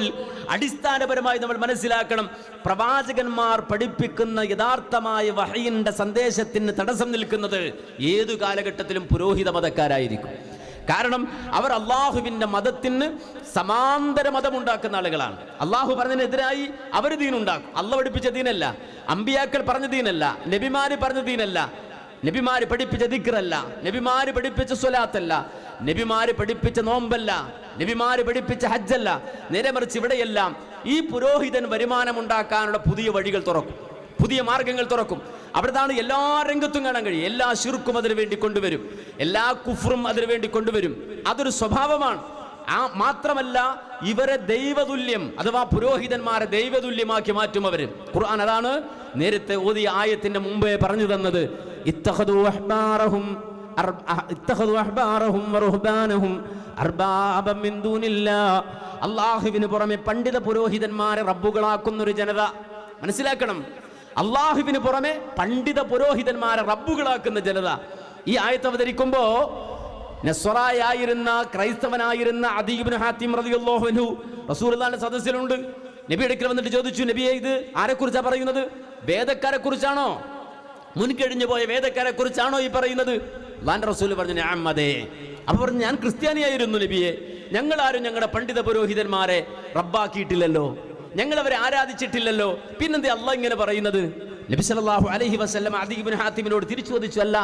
അടിസ്ഥാനപരമായി നമ്മൾ മനസ്സിലാക്കണം, പ്രവാചകന്മാർ പഠിപ്പിക്കുന്ന യഥാർത്ഥമായ വഹയിന്റെ സന്ദേശത്തിന് തടസ്സം നിൽക്കുന്നത് ഏതു കാലഘട്ടത്തിലും പുരോഹിത മതക്കാരായിരിക്കും. കാരണം അവർ അള്ളാഹുവിന്റെ മതത്തിന് സമാന്തര മതമുണ്ടാക്കുന്ന ആളുകളാണ്. അള്ളാഹു പറഞ്ഞതിനെതിരായി അവർ ദീനുണ്ടാക്കും. അള്ളാഹു പഠിപ്പിച്ച ദീനല്ല, അമ്പിയാക്കൾ പറഞ്ഞ ദീനല്ല, നബിമാര് പറഞ്ഞ ദീനല്ല, നബിമാര് പഠിപ്പിച്ച ദിക്റല്ല, നബിമാര് പഠിപ്പിച്ച സ്വലാത്തല്ല, നബിമാര് പഠിപ്പിച്ച നോമ്പല്ല, നബിമാര് പഠിപ്പിച്ച ഹജ്ജല്ല. നേരെ മറിച്ച് ഇവിടെയെല്ലാം ഈ പുരോഹിതൻ വരുമാനമുണ്ടാക്കാനുള്ള പുതിയ വഴികൾ തുറക്കും, പുതിയ മാർഗങ്ങൾ തുറക്കും. അവിടുന്നാണ് എല്ലാ രംഗത്തും കാണാൻ കഴിയും. എല്ലാ ശിർക്കും അതിനു വേണ്ടി കൊണ്ടുവരും, എല്ലാ കുഫ്റും അതിനു വേണ്ടി കൊണ്ടുവരും. അതൊരു സ്വഭാവമാണ്. മാത്രമല്ല, ഇവരെ ദൈവതുല്യം അഥവാ പുരോഹിതന്മാരെ ദൈവതുല്യമാക്കി മാറ്റും അവര്. ഖുർആൻ അതാണ് നേരത്തെ ഓതിയ ആയത്തിന്റെ മുമ്പേ പറഞ്ഞു തന്നത്. ഇത്തഖദു അഹ്ബാറഹും വറുഹ്ബാനഹും അർബാബൻ മിൻ ദൂനില്ലാഹ്. അല്ലാഹുവിന് പുറമെ പണ്ഡിത പുരോഹിതന്മാരെ റബ്ബുകളാക്കുന്ന ഒരു ജനത. മനസ്സിലാക്കണം, അള്ളാഹുവിന് പുറമെ പണ്ഡിത പുരോഹിതന്മാരെ റബ്ബുകളാക്കുന്ന ജനത. ഈ ആയത്ത് അവതരിക്കുമ്പോ നസ്വറായിരുന്ന ക്രൈസ്തവനായിരുന്ന അദീ ഇബ്നു ഹാത്തിം റളിയല്ലാഹു അൻഹു റസൂലുള്ളാഹിന്റെ സദസ്സിലുണ്ട്. നബി അടുക്കൽ വന്നിട്ട് ചോദിച്ചു, നബിയെ, ഇത് ആരെക്കുറിച്ചാ പറയുന്നത്? വേദക്കാരെ കുറിച്ചാണോ? മുൻകഴിഞ്ഞു പോയ വേദക്കാരെ കുറിച്ചാണോ ഈ പറയുന്നത്? അല്ലാഹുവിന്റെ റസൂൽ പറഞ്ഞു, നഅം, അതെ. അപ്പൊ പറഞ്ഞു, ഞാൻ ക്രിസ്ത്യാനിയായിരുന്നു നബിയെ, ഞങ്ങളാരും ഞങ്ങളുടെ പണ്ഡിത പുരോഹിതന്മാരെ റബ്ബാക്കിയിട്ടില്ലല്ലോ, ഞങ്ങൾ അവരെ ആരാധിച്ചിട്ടില്ലല്ലോ, പിന്നെന്തേ അള്ളാഹ് ഇങ്ങനെ പറയുന്നത്? നബി സല്ലല്ലാഹു അലൈഹി വസല്ലം അദീ ഇബ്നു ഹാത്തിമിനോട് തിരിച്ചു ചോദിച്ചു, അല്ല,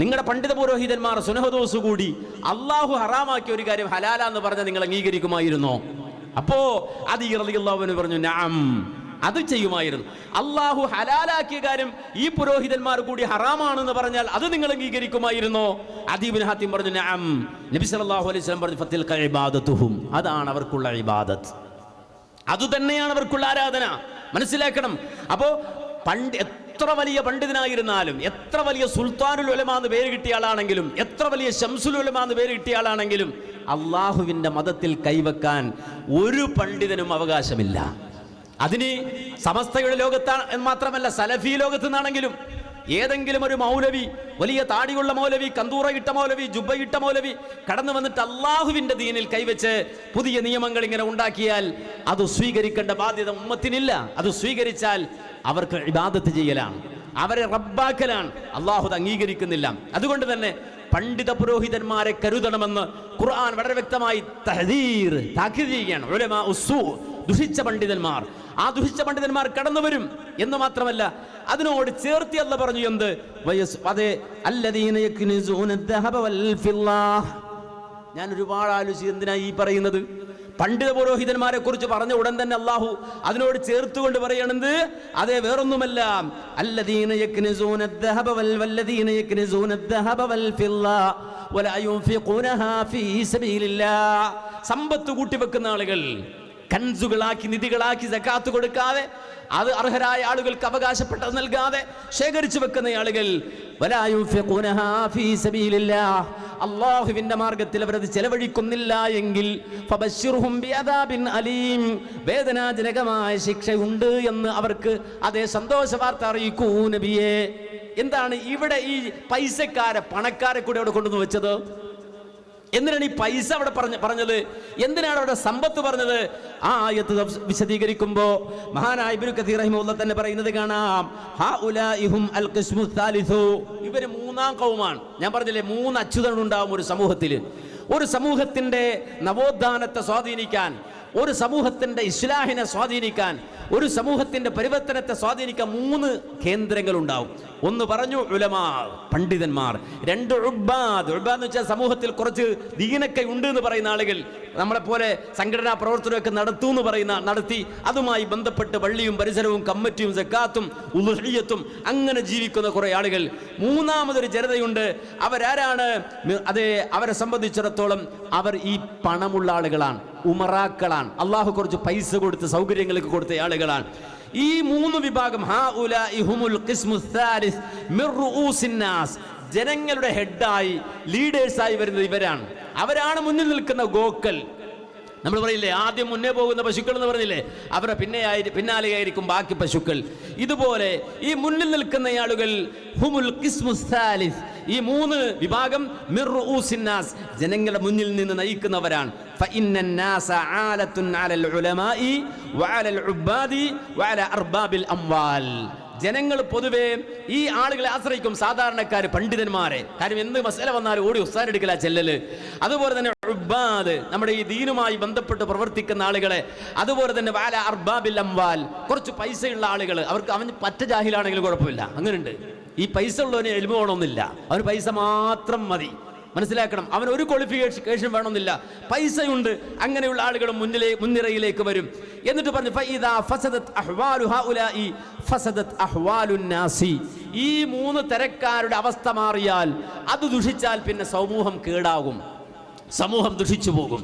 നിങ്ങളുടെ പണ്ഡിത പുരോഹിതന്മാർ സുനഹദോസ് കൂടി അള്ളാഹു ഹറാമാക്കിയ ഒരു കാര്യം ഹലാലാന്ന് പറഞ്ഞാൽ നിങ്ങൾ അംഗീകരിക്കുമായിരുന്നോ? അപ്പോ അദീ റളിയല്ലാഹു അൻഹു പറഞ്ഞു, നഅം, അത് ചെയ്യുമായിരുന്നു. അള്ളാഹു ഹലാലാക്കിയ കാര്യം ഈ പുരോഹിതന്മാർ കൂടി ഹറാമാണെന്ന് പറഞ്ഞാൽ അത് നിങ്ങൾ അംഗീകരിക്കുമായിരുന്നോ? അദീ ഇബ്നു ഹാത്തിം പറഞ്ഞു, നഅം. നബി സല്ലല്ലാഹു അലൈഹി വസല്ലം പറഞ്ഞു, ഫതിൽക ഇബാദത്തുഹും, അതാണ് അവർക്കുള്ള ഇബാദത്ത്, അതുതന്നെയാണ് അവർക്കുള്ള ആരാധന. മനസ്സിലാക്കണം. അപ്പോ എത്ര വലിയ പണ്ഡിതനായിരുന്നാലും, എത്ര വലിയ സുൽത്താനുൽ ഉലമ എന്ന് പേര് കിട്ടിയ ആളാണെങ്കിലും, എത്ര വലിയ ശംസുൽ ഉലമ എന്ന് പേര് കിട്ടിയ ആളാണെങ്കിലും അള്ളാഹുവിന്റെ മതത്തിൽ കൈവെക്കാൻ ഒരു പണ്ഡിതനും അവകാശമില്ല. അതിന് സമസ്തയുടെ ലോകത്താണ് മാത്രമല്ല, സലഫി ലോകത്ത് നിന്നാണെങ്കിലും ഏതെങ്കിലും ഒരു മൗലവി, വലിയ താടിയുള്ള മൗലവി, കന്തൂറ ഇട്ട മൗലവി, ജുബ്ബ ഇട്ട മൗലവി കടന്നു വന്നിട്ട് അള്ളാഹുവിന്റെ ദീനിൽ കൈവച്ച് പുതിയ നിയമങ്ങൾ ഇങ്ങനെ ഉണ്ടാക്കിയാൽ അത് സ്വീകരിക്കേണ്ട ബാധ്യത ഉമ്മത്തിനില്ല. അത് സ്വീകരിച്ചാൽ അവർക്ക് ഇബാദത്ത് ചെയ്യലാണ്, അവരെ റബ്ബാക്കലാണ്. അള്ളാഹു അത് അംഗീകരിക്കുന്നില്ല. അതുകൊണ്ട് തന്നെ പണ്ഡിത പുരോഹിതന്മാരെ കരുതണമെന്ന് ഖുർആൻ വളരെ വ്യക്തമായി താക്കീത് ചെയ്യുകയാണ്. ഉലമാ ഉസ്സൂ, ദുഷിച്ച പണ്ഡിതന്മാർ, ആ ദുഷിച്ച പണ്ഡിതന്മാർ കടന്നു വരും എന്ന് മാത്രമല്ല, അതിനോട് ചേർത്തി അല്ലാഹു പറഞ്ഞു, എന്ത്? ഞാൻ ഒരുപാട് ആലോചിച്ചു, എന്തിനാ ഈ പറയുന്നത്? പണ്ഡിത പുരോഹിതന്മാരെ കുറിച്ച് പറഞ്ഞ ഉടൻ തന്നെ അള്ളാഹു അതിനോട് ചേർത്തുകൊണ്ട് പറയണത്, അതേ, വേറൊന്നുമല്ല, അല്ലദീന യക്നിസൂന അദ്ദഹബ വല്ലദീന യക്നിസൂന അദ്ദഹബ വൽ ഫില്ല വലാ യുൻഫിഖൂനഹാ ഫീ സബീലില്ലാഹ്. സമ്പത്ത് കൂട്ടിവെക്കുന്ന ആളുകൾ, കൻസുകളാക്കി, നിധികളാക്കി സകാത്ത് കൊടുക്കാതെ, അത് അർഹരായ ആളുകൾക്ക് അവകാശപ്പെട്ടത് നൽകാതെ ശേഖരിച്ചു വെക്കുന്ന ആളുകൾ, വലാ യുൻഫിഖൂനഹാ ഫീ സബീലില്ലാഹ്, അല്ലാഹുവിന്റെ മാർഗ്ഗത്തിൽ അവരത് ചെലവഴിക്കുന്നില്ല എങ്കിൽ ഫബശ്ശിർഹും ബിഅദാബിൻ അലീം, വേദനാജനകമായ ശിക്ഷയുണ്ട് എന്ന് അവർക്ക് അതേ സന്തോഷ വാർത്ത അറിയിക്കൂ നബിയേ. എന്താണ് ഇവിടെ ഈ പൈസക്കാരെ, പണക്കാരെ കൂടെ അവിടെ കൊണ്ടുവന്ന് വെച്ചത്? എന്തിനാണ് ഈ പൈസ അവിടെ പറഞ്ഞത്? എന്തിനാണ് അവിടെ സമ്പത്ത് പറഞ്ഞത്? ആ ആയത്ത് വിശദീകരിക്കുമ്പോ മഹാനായ ഇബ്നു കസീർ റഹിമഹുല്ലാഹ് തന്നെ പറയുന്നത് കാണാം, ഹൗലാഇഹും അൽ ഖിസ്മു സാലിസു, ഇവര് മൂന്നാം ഖൗമാണ്. ഞാൻ പറഞ്ഞില്ലേ, 3 അച്യുതങ്ങൾ ഉണ്ടാവും ഒരു സമൂഹത്തിൽ. ഒരു സമൂഹത്തിന്റെ നവോത്ഥാനത്തെ സ്വാധീനിക്കാൻ, ഒരു സമൂഹത്തിന്റെ ഇസ്ലാഹിനെ സ്വാധീനിക്കാൻ, ഒരു സമൂഹത്തിന്റെ പരിവർത്തനത്തെ സ്വാധീനിക്കാൻ 3 കേന്ദ്രങ്ങൾ ഉണ്ടാവും. ഒന്ന് പറഞ്ഞു ഉലമാ, പണ്ഡിതന്മാർ. 2 ഉബ്ബാദ്. ഉബ്ബാദ് എന്ന് വെച്ചാൽ സമൂഹത്തിൽ കുറച്ച് ദീനൊക്കെ ഉണ്ട് എന്ന് പറയുന്ന ആളുകൾ, നമ്മളെപ്പോലെ സംഘടനാ പ്രവർത്തനമൊക്കെ നടത്തി അതുമായി ബന്ധപ്പെട്ട് പള്ളിയും പരിസരവും കമ്മിറ്റിയും സക്കാത്തും ഉളുഹിയ്യത്തും അങ്ങനെ ജീവിക്കുന്ന കുറെ ആളുകൾ. മൂന്നാമതൊരു ജനതയുണ്ട്. അവരാരാണ്? അതെ, അവരെ സംബന്ധിച്ചിടത്തോളം അവർ ഈ പണമുള്ള ആളുകളാണ്, ഉമറാക്കളാണ്, അള്ളാഹു കുറച്ച് പൈസ കൊടുത്ത് സൗകര്യങ്ങൾക്ക് കൊടുത്ത ആളുകളാണ്. ഈ 3 വിഭാഗം ജനങ്ങളുടെ ഹെഡായി ലീഡേഴ്സായി വരുന്നത് ഇവരാണ്. അവരാണ് മുന്നിൽ നിൽക്കുന്ന ഗോക്കൾ. നമ്മൾ പറയില്ലേ, ആദ്യം മുന്നേ പോകുന്ന പശുക്കൾ എന്ന് പറഞ്ഞില്ലേ, അവരുടെ പിന്നാലെയായിരിക്കും ബാക്കി പശുക്കൾ. ഇതുപോലെ ഈ മുന്നിൽ നിൽക്കുന്ന ആളുകൾ ഹുമുൽ ഖിസ്മുസ് സാലിസ്, ഈ 3 വിഭാഗം മിർറൂസിന്നാസ്, ജനങ്ങളുടെ മുന്നിൽ നിന്ന് നയിക്കുന്നവരാണ്. ഫഇന്നന്നാസ ആലത്തുൻ അലൽ ഉലമാഇ വഅലൽ ഉബ്ബാദി വഅല അർബാബിൽ അംവാൽ. ജനങ്ങൾ പൊതുവെ ഈ ആളുകളെ ആശ്രയിക്കും, സാധാരണക്കാർ, പണ്ഡിതന്മാരെ. കാര്യം എന്ത് മസല വന്നാലും ഓടി ഉസ്താദെടുക്കല ചെല്ലല്. അതുപോലെ തന്നെ ഉബ്ബാദ്, നമ്മുടെ ഈ ദീനുമായി ബന്ധപ്പെട്ട് പ്രവർത്തിക്കുന്ന ആളുകളെ. അതുപോലെ തന്നെ വഅല അർബാബിൽ അംവാൽ, കുറച്ച് പൈസയുള്ള ആളുകൾ. അവർക്ക് അവൻ പറ്റ ജാഹിലാണെങ്കിലും കുഴപ്പമില്ല, അങ്ങനെയുണ്ട്. ഈ പൈസ ഉള്ളവന് എൽമ വേണമെന്നില്ല, അവന് പൈസ മാത്രം മതി. മനസ്സിലാക്കണം, അവൻ ഒരു ക്വാളിഫിക്കേഷൻ വേണമെന്നില്ല, പൈസയുണ്ട്. അങ്ങനെയുള്ള ആളുകൾ മുൻനിരയിലേക്ക് വരും. എന്നിട്ട് പറഞ്ഞു ഫഇദാ ഫസദത് അഹ്വാലു ഹൗലാഇ ഫസദത് അഹ്വാലുൻ നാസി. ഈ 3 തരക്കാരുടെ അവസ്ഥ മാറിയാൽ, അത് ദുഷിച്ചാൽ പിന്നെ സമൂഹം കേടാകും, സമൂഹം ദുഷിച്ചു പോകും.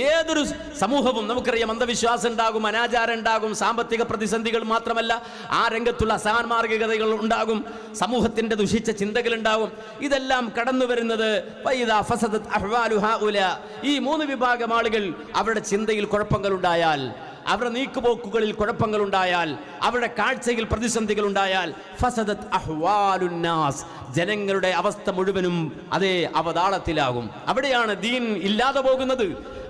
ഏതൊരു സമൂഹവും നമുക്കറിയാം, അന്ധവിശ്വാസം ഉണ്ടാകും, അനാചാരം ഉണ്ടാകും, സാമ്പത്തിക പ്രതിസന്ധികൾ മാത്രമല്ല, ആ രംഗത്തുള്ള അസാൻമാർഗികതകൾ ഉണ്ടാകും, സമൂഹത്തിന്റെ ദുഷിച്ച ചിന്തകൾ ഉണ്ടാകും. ഇതെല്ലാം കടന്നു വരുന്നത് ഈ 3 വിഭാഗം ആളുകൾ അവരുടെ ചിന്തയിൽ കുഴപ്പങ്ങൾ ഉണ്ടായാൽ, അവരുടെ നീക്കുപോക്കുകളിൽ കുഴപ്പങ്ങൾ ഉണ്ടായാൽ, അവരുടെ കാഴ്ചയിൽ പ്രതിസന്ധികൾ ഉണ്ടായാൽ, ഫസദത് അഹ്വാലുൻ നാസ്, ജനങ്ങളുടെ അവസ്ഥ മുഴുവനും അതേ അവതാളത്തിലാകും. അവിടെയാണ് ദീൻ ഇല്ലാതെ പോകുന്നത്,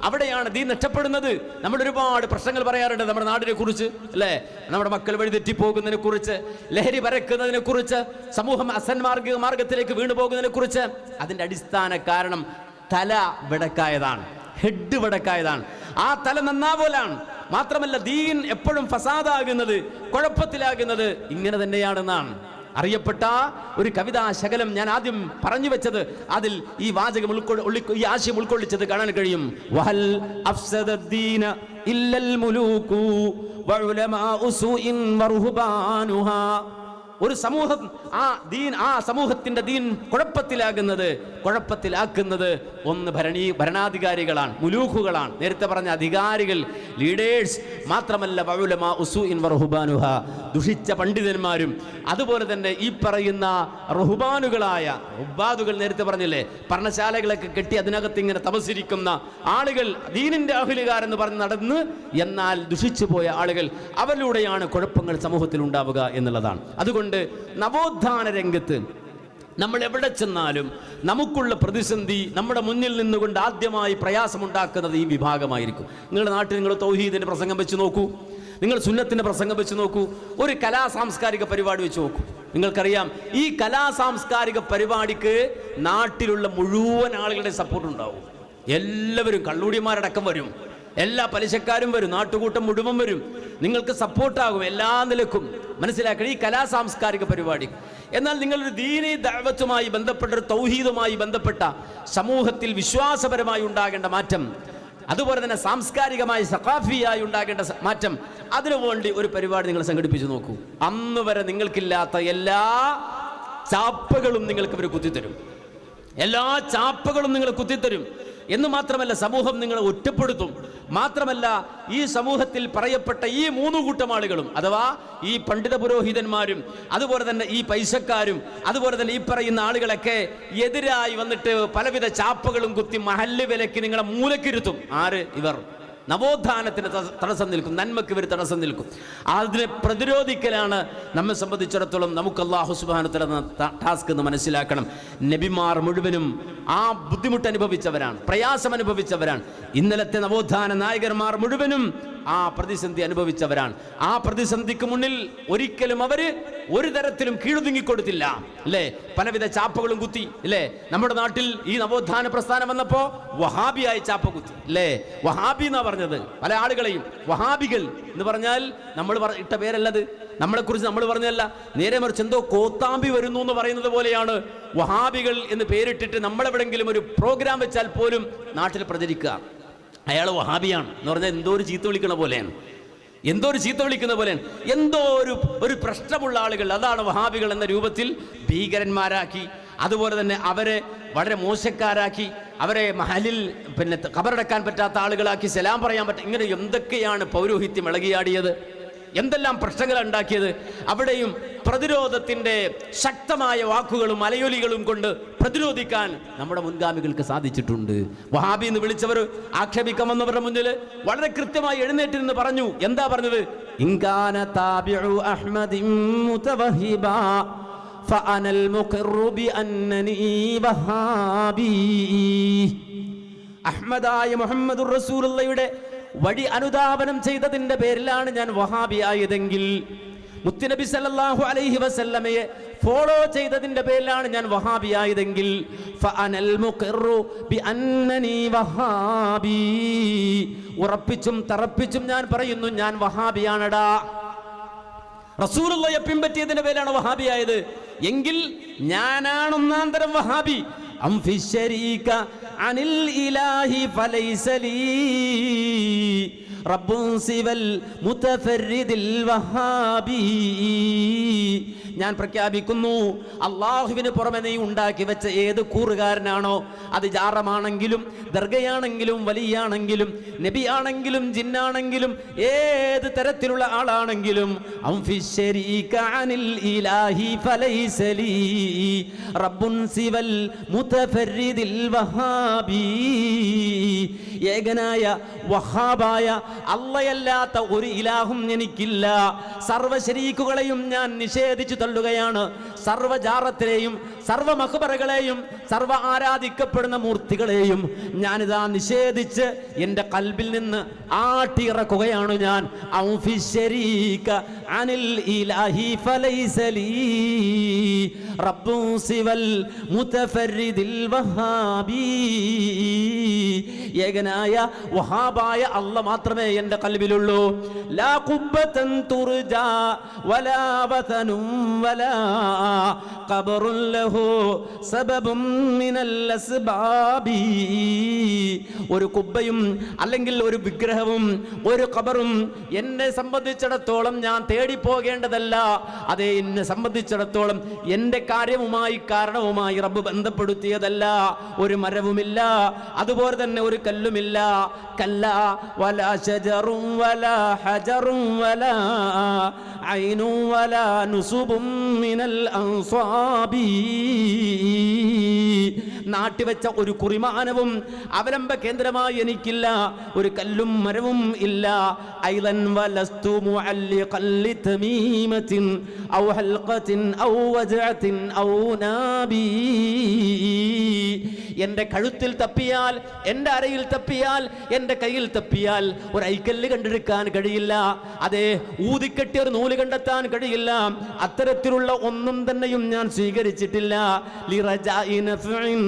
അവിടെയാണ് ദീൻ നഷ്ടപ്പെടുന്നത്. നമ്മൾ ഒരുപാട് പ്രശ്നങ്ങൾ പറയാറുണ്ട് നമ്മുടെ നാടിനെ കുറിച്ച്, അല്ലേ? നമ്മുടെ മക്കൾ വഴിതെറ്റിപ്പോകുന്നതിനെ കുറിച്ച്, ലഹരി പരക്കുന്നതിനെ കുറിച്ച്, സമൂഹം മാർഗത്തിലേക്ക് വീണു പോകുന്നതിനെ കുറിച്ച്. അതിന്റെ അടിസ്ഥാന കാരണം തല വെടക്കായതാണ്, ഹെഡ് വെടക്കായതാണ്. ആ തല നന്നാവലാണ്. മാത്രമല്ല, ദീൻ എപ്പോഴും ഫസാദാകുന്നത്, കുഴപ്പത്തിലാകുന്നത് ഇങ്ങനെ തന്നെയാണെന്നാണ് അറിയപ്പെട്ട ഒരു കവിതാ ശകലം ഞാൻ ആദ്യം പറഞ്ഞു വെച്ചത്. അതിൽ ഈ വാചകം ഈ ആശയം ഉൾക്കൊള്ളിച്ചത് കാണാൻ കഴിയും. വഹൽ അഫ്സദദ്ദീന ഇല്ലൽ മുലൂകു വഉലമാഉ സൂഇൻ വറുഹ്ബാനുഹാ. ഒരു സമൂഹം ആ സമൂഹത്തിന്റെ ദീൻ കുഴപ്പത്തിലാക്കുന്നത് ഒന്ന് ഭരണാധികാരികളാണ്, മുലൂഖുകളാണ്, നേരത്തെ പറഞ്ഞ അധികാരികൾ, ലീഡേഴ്സ്. മാത്രമല്ല വഉലമാ ഉസൂഇൻ വറുഹ്ബാനുഹ, ദുഷിച്ച പണ്ഡിതന്മാരും. അതുപോലെ തന്നെ ഈ പറയുന്ന റുഹ്ബാനുകളായ ഉബ്ബാദുകൾ, നേരത്തെ പറഞ്ഞില്ലേ, പർണശാലകളൊക്കെ കെട്ടി അതിനകത്ത് ഇങ്ങനെ തപസ്സിരിക്കുന്ന ആളുകൾ, ദീനിന്റെ അഹ്ലുകാരെന്ന് പറഞ്ഞ് നടന്ന് എന്നാൽ ദുഷിച്ചു പോയ ആളുകൾ. അവരിലൂടെയാണ് കുഴപ്പങ്ങൾ സമൂഹത്തിൽ ഉണ്ടാവുക എന്നുള്ളതാണ്. അതുകൊണ്ട് നവോത്ഥാന രംഗത്ത് നമ്മൾ എവിടെ ചെന്നാലും നമുക്കുള്ള പ്രതിസന്ധി, നമ്മുടെ മുന്നിൽ നിന്നുകൊണ്ട് ആദ്യമായി പ്രയാസമുണ്ടാക്കുന്നത് ഈ വിഭാഗമായിരിക്കും. നിങ്ങളുടെ നാട്ടിൽ നിങ്ങൾ തൗഹീദിന്റെ പ്രസംഗം വെച്ച് നോക്കൂ, നിങ്ങൾ സുന്നത്തിന്റെ പ്രസംഗം വെച്ച് നോക്കൂ, ഒരു കലാസാംസ്കാരിക പരിപാടി വെച്ച് നോക്കൂ. നിങ്ങൾക്കറിയാം, ഈ കലാസാംസ്കാരിക പരിപാടിക്ക് നാട്ടിലുള്ള മുഴുവൻ ആളുകളുടെ സപ്പോർട്ട് ഉണ്ടാവും. എല്ലാവരും, കള്ളൂടിമാരടക്കം വരും, എല്ലാ പലിശക്കാരും വരും, നാട്ടുകൂട്ടം മുഴുവൻ വരും, നിങ്ങൾക്ക് സപ്പോർട്ടാകും എല്ലാ നിലക്കും. മനസ്സിലാക്കണം ഈ കലാസാംസ്കാരിക പരിപാടി. എന്നാൽ നിങ്ങളൊരു ദീനി ദഅവത്തുമായി ബന്ധപ്പെട്ട, ഒരു തൗഹീദുമായി ബന്ധപ്പെട്ട സമൂഹത്തിൽ വിശ്വാസപരമായി ഉണ്ടാകേണ്ട മാറ്റം, അതുപോലെ തന്നെ സാംസ്കാരികമായി സഖാഫിയായി ഉണ്ടാകേണ്ട മാറ്റം, അതിനുവേണ്ടി ഒരു പരിപാടി നിങ്ങൾ സംഘടിപ്പിച്ചു നോക്കൂ. അന്ന് വരെ നിങ്ങൾക്കില്ലാത്ത എല്ലാ ചാപ്പകളും നിങ്ങൾക്ക് ഇവർ കുത്തിത്തരും, എല്ലാ ചാപ്പകളും നിങ്ങൾ കുത്തിത്തരും. എന്ന് മാത്രമല്ല, സമൂഹം നിങ്ങളെ ഒറ്റപ്പെടുത്തും. മാത്രമല്ല, ഈ സമൂഹത്തിൽ പറയപ്പെട്ട ഈ 3 കൂട്ടം ആളുകളും, അഥവാ ഈ പണ്ഡിത പുരോഹിതന്മാരും, അതുപോലെ തന്നെ ഈ പൈസക്കാരും, അതുപോലെ തന്നെ ഈ പറയുന്ന ആളുകളൊക്കെ എതിരായി വന്നിട്ട് പലവിധ ചാപ്പകളും കുത്തി മഹല്ല് വിലക്ക് നിങ്ങളെ മൂലക്കിരുത്തും. ആര്? ഇവർ. നവോത്ഥാനത്തിന് തടസ്സം നിൽക്കും, നന്മക്ക് ഇവർ തടസ്സം നിൽക്കും. അതിനെ പ്രതിരോധിക്കലാണ് നമ്മെ സംബന്ധിച്ചിടത്തോളം നമുക്ക് അല്ലാഹു സുബ്ഹാനഹു വ തആല ടാസ്ക് എന്ന് മനസ്സിലാക്കണം. നബിമാർ മുഴുവനും ആ ബുദ്ധിമുട്ട് അനുഭവിച്ചവരാണ്, പ്രയാസം അനുഭവിച്ചവരാണ്. ഇന്നലത്തെ നവോത്ഥാന നായകന്മാർ മുഴുവനും ആ പ്രതിസന്ധി അനുഭവിച്ചവരാണ്. ആ പ്രതിസന്ധിക്ക് മുന്നിൽ ഒരിക്കലും അവര് ഒരു തരത്തിലും കീഴുതുങ്ങിക്കൊടുത്തില്ല, അല്ലേ? പലവിധ ചാപ്പകളും കുത്തി, അല്ലേ? നമ്മുടെ നാട്ടിൽ ഈ നവോത്ഥാന പ്രസ്ഥാനം വന്നപ്പോ വഹാബിയായി ചാപ്പ കുത്തി, അല്ലേ? വഹാബി എന്നാ പറഞ്ഞത് പല ആളുകളെയും. വഹാബികൾ എന്ന് പറഞ്ഞാൽ നമ്മൾ ഇട്ട പേരല്ലത്, നമ്മളെ കുറിച്ച് നമ്മൾ പറഞ്ഞതല്ല. നേരെ മറിച്ച് എന്തോ കോത്താമ്പി വരുന്നു എന്ന് പറയുന്നത് പോലെയാണ് വഹാബികൾ എന്ന് പേരിട്ടിട്ട് നമ്മളെവിടെങ്കിലും ഒരു പ്രോഗ്രാം വെച്ചാൽ പോലും നാട്ടിൽ പ്രചരിക്കുക. അയാൾ വഹാബിയാണ് എന്ന് പറഞ്ഞാൽ എന്തോ ഒരു ചീത്ത വിളിക്കണ പോലെയാണ്, എന്തോ ഒരു ചീത്ത വിളിക്കുന്ന പോലെയാണ്. എന്തോ ഒരു പ്രശ്നമുള്ള ആളുകൾ, അതാണ് വഹാബികൾ എന്ന രൂപത്തിൽ ഭീകരന്മാരാക്കി, അതുപോലെ തന്നെ അവരെ വളരെ മോശക്കാരാക്കി, അവരെ മഹലിൽ പിന്നെ ഖബറടക്കാൻ പറ്റാത്ത ആളുകളാക്കി, സലാം പറയാൻ പറ്റും. ഇങ്ങനെ എന്തൊക്കെയാണ് പൗരോഹിത്യം ഇളകിയാടിയത്, എന്തെല്ലാം പ്രശ്നങ്ങൾ ഉണ്ടാക്കിയത്. അവിടെയും പ്രതിരോധത്തിൻ്റെ ശക്തമായ വാക്കുകളും അലയൊലികളും കൊണ്ട് പ്രതിരോധിക്കാൻ നമ്മുടെ മുൻഗാമികൾക്ക് സാധിച്ചിട്ടുണ്ട്. വഹാബി എന്ന് വിളിച്ചവർ ആക്ഷേപിക്കാൻ വന്നവരുടെ മുന്നിൽ വളരെ കൃത്യമായി എഴുന്നേറ്റിരുന്ന് പറഞ്ഞു. എന്താ പറഞ്ഞത്? ഇൻകാന താബിഉ അഹ്മദിൻ മുതവഹിബാ ഫഅനൽ മുഖിറു ബിഅന്നനി വഹാബി. അഹ്മദായ മുഹമ്മദുർ റസൂലുള്ളാഹിയുടെ വഴി അനുധാവനം ചെയ്തതിന്റെ പേരിലാണ് ഞാൻ വഹാബി ആയതെങ്കിൽ, മുത്തുനബി സല്ലല്ലാഹു അലൈഹി വസല്ലമയെ ഫോളോ ചെയ്തതിന്റെ പേരിലാണ് ഞാൻ വഹാബി ആയതെങ്കിൽ, ഫഅനൽ മുഖിറു ബിഅന്നനി വഹാബി, ഉറപ്പിച്ചും തറപ്പിച്ചും ഞാൻ പറയുന്നു ഞാൻ വഹാബിയാണടാ. റസൂലുള്ളാഹിയെ പിൻപറ്റിയതിന്റെ പേരിലാണ് വഹാബി ആയത് എങ്കിൽ ഞാനാണ് ഒന്നാം തരം വഹാബി. അംഫി ശരീക അനിൽ ഇലാഹി ഫലൈസ ലീ റബ്ബുൻ സിവൽ മുതഫർരിദിൽ വഹാബി. ഞാൻ പ്രഖ്യാപിക്കുന്നു, അള്ളാഹുവിന് പുറമെ നീ ഉണ്ടാക്കി വെച്ച ഏത് കൂറുകാരനാണോ, അത് ജാറമാണെങ്കിലും ദർഗയാണെങ്കിലും വലിയാണെങ്കിലും നബിയാണെങ്കിലും ജിന്നാണെങ്കിലും ഏത് തരത്തിലുള്ള ആളാണെങ്കിലും, അംഫി ശരീക അനിൽ ഇലാഹി ഫലൈസ ലീ റബ്ബുൻ സിവൽ മുതഫർരിദിൽ വഹാബി. ഏകനായ വഹാബായ അള്ളയല്ലാത്ത ഒരു ഇലാഹും എനിക്കില്ല. സർവ്വ ശരീക്കുകളെയും ഞാൻ നിഷേധിച്ചു തള്ളുകയാണ്. സർവ്വജാറത്തിലെയും സർവ്വ മഖ്ബറകളെയും സർവ്വ ആരാധിക്കപ്പെടുന്ന മൂർത്തികളെയും ഞാനിതാ നിഷേധിച്ച് എൻ്റെ കൽബിൽ നിന്ന് ആട്ടിയിറക്കുകയാണ് ഞാൻ. ഔഫി ശരീക അനിൽ ഇലാഹി ഫലൈസ ലീ റബ്ബു സിവൽ മുതഫർരിദിൽ വഹാബി. ഏകനായ വഹാബായ അല്ല മാത്രമേ എൻ്റെ കൽബിലുള്ളൂ. ലാ ഖുബ്ബതൻ തുർജാ വലാ വതനും വലാ ഖബറുൻ ലഹു സബബും മിനൽ അസ്ബാബി. ഒരു കുബ്ബയും അല്ലെങ്കിൽ ഒരു വിഗ്രഹവും ഒരു ഖബറും എന്നെ സംബന്ധിച്ചിടത്തോളം ഞാൻ തേടിപ്പോകേണ്ടതല്ല. അതേ, എന്നെ സംബന്ധിച്ചിടത്തോളം എൻ്റെ കാര്യവുമായി കാരണവുമായി റബ്ബ് ബന്ധപ്പെടുത്തിയതല്ല. ഒരു മരവുമില്ല, അതുപോലെ തന്നെ ഒരു കല്ലുമില്ല. കല്ല വലാ ശജറും വലാ ഹജറും വലാ ഐനും വലാ നുസുബും മിനൽ അൻസാബി. നാട്ടിവെച്ച ഒരു കുറിമാനവും അവലംബ കേന്ദ്രമായി എനിക്കില്ല. ഒരു കല്ലും മരവും ഇല്ല. ഐലൻ വലസ്തു മുഅല്ലിഖൻ ലിതമീമത്തിൻ ഔ ഹൽഖത്തിൻ ഔ വജഅത്തിൻ ഔ നാബി. എൻ്റെ കഴുത്തിൽ തപ്പിയാൽ, എൻ്റെ അരയിൽ തപ്പിയാൽ, എൻ്റെ കയ്യിൽ തപ്പിയാൽ ഒരു ഐക്കല്ല് കണ്ടെടുക്കാൻ കഴിയില്ല. അതേ, ഊതിക്കെട്ടിയ ഒരു നൂല് കണ്ടെത്താൻ കഴിയില്ല. അത്തരത്തിലുള്ള ഒന്നും തന്നെയും ഞാൻ സ്വീകരിച്ചിട്ടില്ല. ലിറജാഇ നഫ്ഇൻ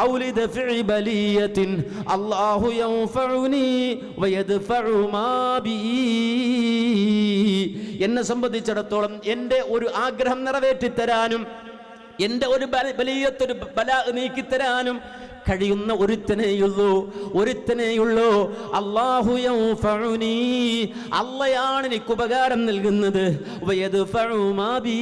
ഔ ലിദഫഇ ബലിയത്തിൻ അല്ലാഹു യൻഫഉനി വയദ്ഫഉ മാ ബി. എന്നെ സംബന്ധിച്ചിടത്തോളം എൻ്റെ ഒരു ആഗ്രഹം നിറവേറ്റിത്തരാനും എൻ്റെ ഒരു ബലിയത്തൊരു ബലാ നീക്കിത്തരാനും കഴിയുന്ന ഒരുത്തനെയുള്ളൂ. അല്ലാഹു യൻഫഉനി, അള്ളയാണ് എനിക്ക് ഉപകാരം നൽകുന്നത്. വയദ്ഫഉ മാ ബി,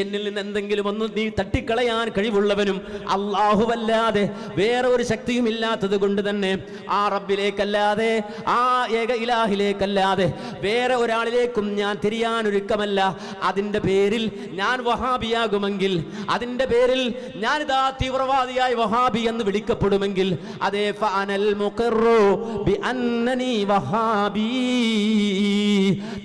എന്നിൽ നിന്ന് എന്തെങ്കിലും ഒന്ന് നീ തട്ടിക്കളയാൻ കഴിവുള്ളവനും അല്ലാഹുവല്ലാതെ വേറെ ഒരു ശക്തിയും ഇല്ലാത്തത് കൊണ്ട് തന്നെ ആ റബ്ബിലേക്കല്ലാതെ, ആ ഏക ഇലാഹിലേക്കല്ലാതെ വേറെ ഒരാളിലേക്കും ഞാൻ തിരിയാനൊരുക്കമല്ല. അതിൻ്റെ പേരിൽ ഞാൻ വഹാബിയാകുമെങ്കിൽ, അതിൻ്റെ പേരിൽ ഞാനിതാ തീവ്രവാദിയായി വഹാബി എന്ന് വിളിക്കപ്പെടുമെങ്കിൽ അതേ ഫഅനൽ മുഖറു ബിഅന്നനി വഹാബി.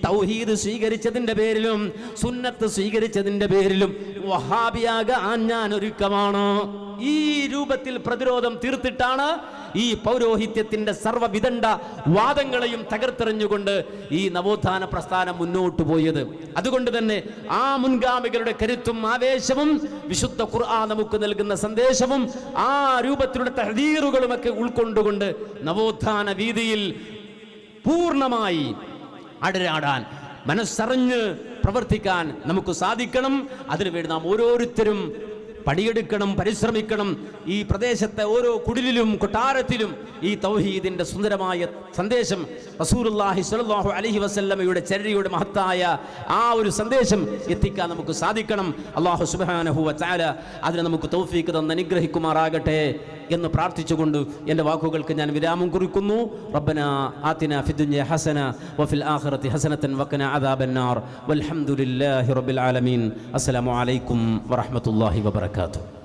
തൗഹീദ് സ്വീകരിച്ചതിന്റെ പേരിലും സുന്നത്ത് സ്വീകരിച്ചതിന്റെ പേരിലും വഹാബിയാകാൻ ഞാൻ ഒരുക്കമാണ്. ഈ രൂപത്തിൽ പ്രതിരോധം തീർത്തിട്ടാണ് ഈ പൗരോഹിത്യത്തിന്റെ സർവ്വവിദണ്ഡ വാദങ്ങളെയും തകർത്തെറിഞ്ഞുകൊണ്ട് ഈ നവോത്ഥാന പ്രസ്ഥാനം മുന്നോട്ട് പോയത്. അതുകൊണ്ട് തന്നെ ആ മുൻഗാമികളുടെ കരുത്തും ആവേശവും വിശുദ്ധ ഖുർആൻ നമുക്ക് നൽകുന്ന സന്ദേശവും ആ രൂപത്തിലുള്ള തഹ്ദീറുകളുമൊക്കെ ഉൾക്കൊണ്ടുകൊണ്ട് നവോത്ഥാന വീതിയിൽ പൂർണ്ണമായി അടരാടാൻ മനസ്സറിഞ്ഞ് പ്രവർത്തിക്കാൻ നമുക്ക് സാധിക്കണം. അതിനുവേണ്ടി നാം ഓരോരുത്തരും പണിയെടുക്കണം, പരിശ്രമിക്കണം. ഈ പ്രദേശത്തെ ഓരോ കുടിലിലും കൊട്ടാരത്തിലും ഈ തൗഹീദിന്റെ സുന്ദരമായ സന്ദേശം, റസൂലുള്ളാഹി സ്വല്ലല്ലാഹു അലൈഹി വസല്ലമയുടെ ചര്യയുടെ മഹത്തായ ആ ഒരു സന്ദേശം എത്തിക്കാൻ നമുക്ക് സാധിക്കണം. അല്ലാഹു സുബ്ഹാനഹു വ തആല അതിനെ നമുക്ക് തൗഫീഖ് തന്ന് അനുഗ്രഹിക്കുമാറാകട്ടെ എന്ന് പ്രാർത്ഥിച്ചുകൊണ്ട് എൻ്റെ വാക്കുകൾക്ക് ഞാൻ വിരാമം കുറിക്കുന്നു. റബ്ബനാ ആതിനാ ഫിദ്ദുനിയ ഹസന വഫിൽ ആഖിറതി ഹസനതൻ വഖിനാ അദാബന്നാർ വൽഹംദുലില്ലാഹി റബ്ബിൽ ആലമീൻ. അസ്സലാമു അലൈക്കും വറഹ്മത്തുള്ളാഹി വബറകാതുഹു.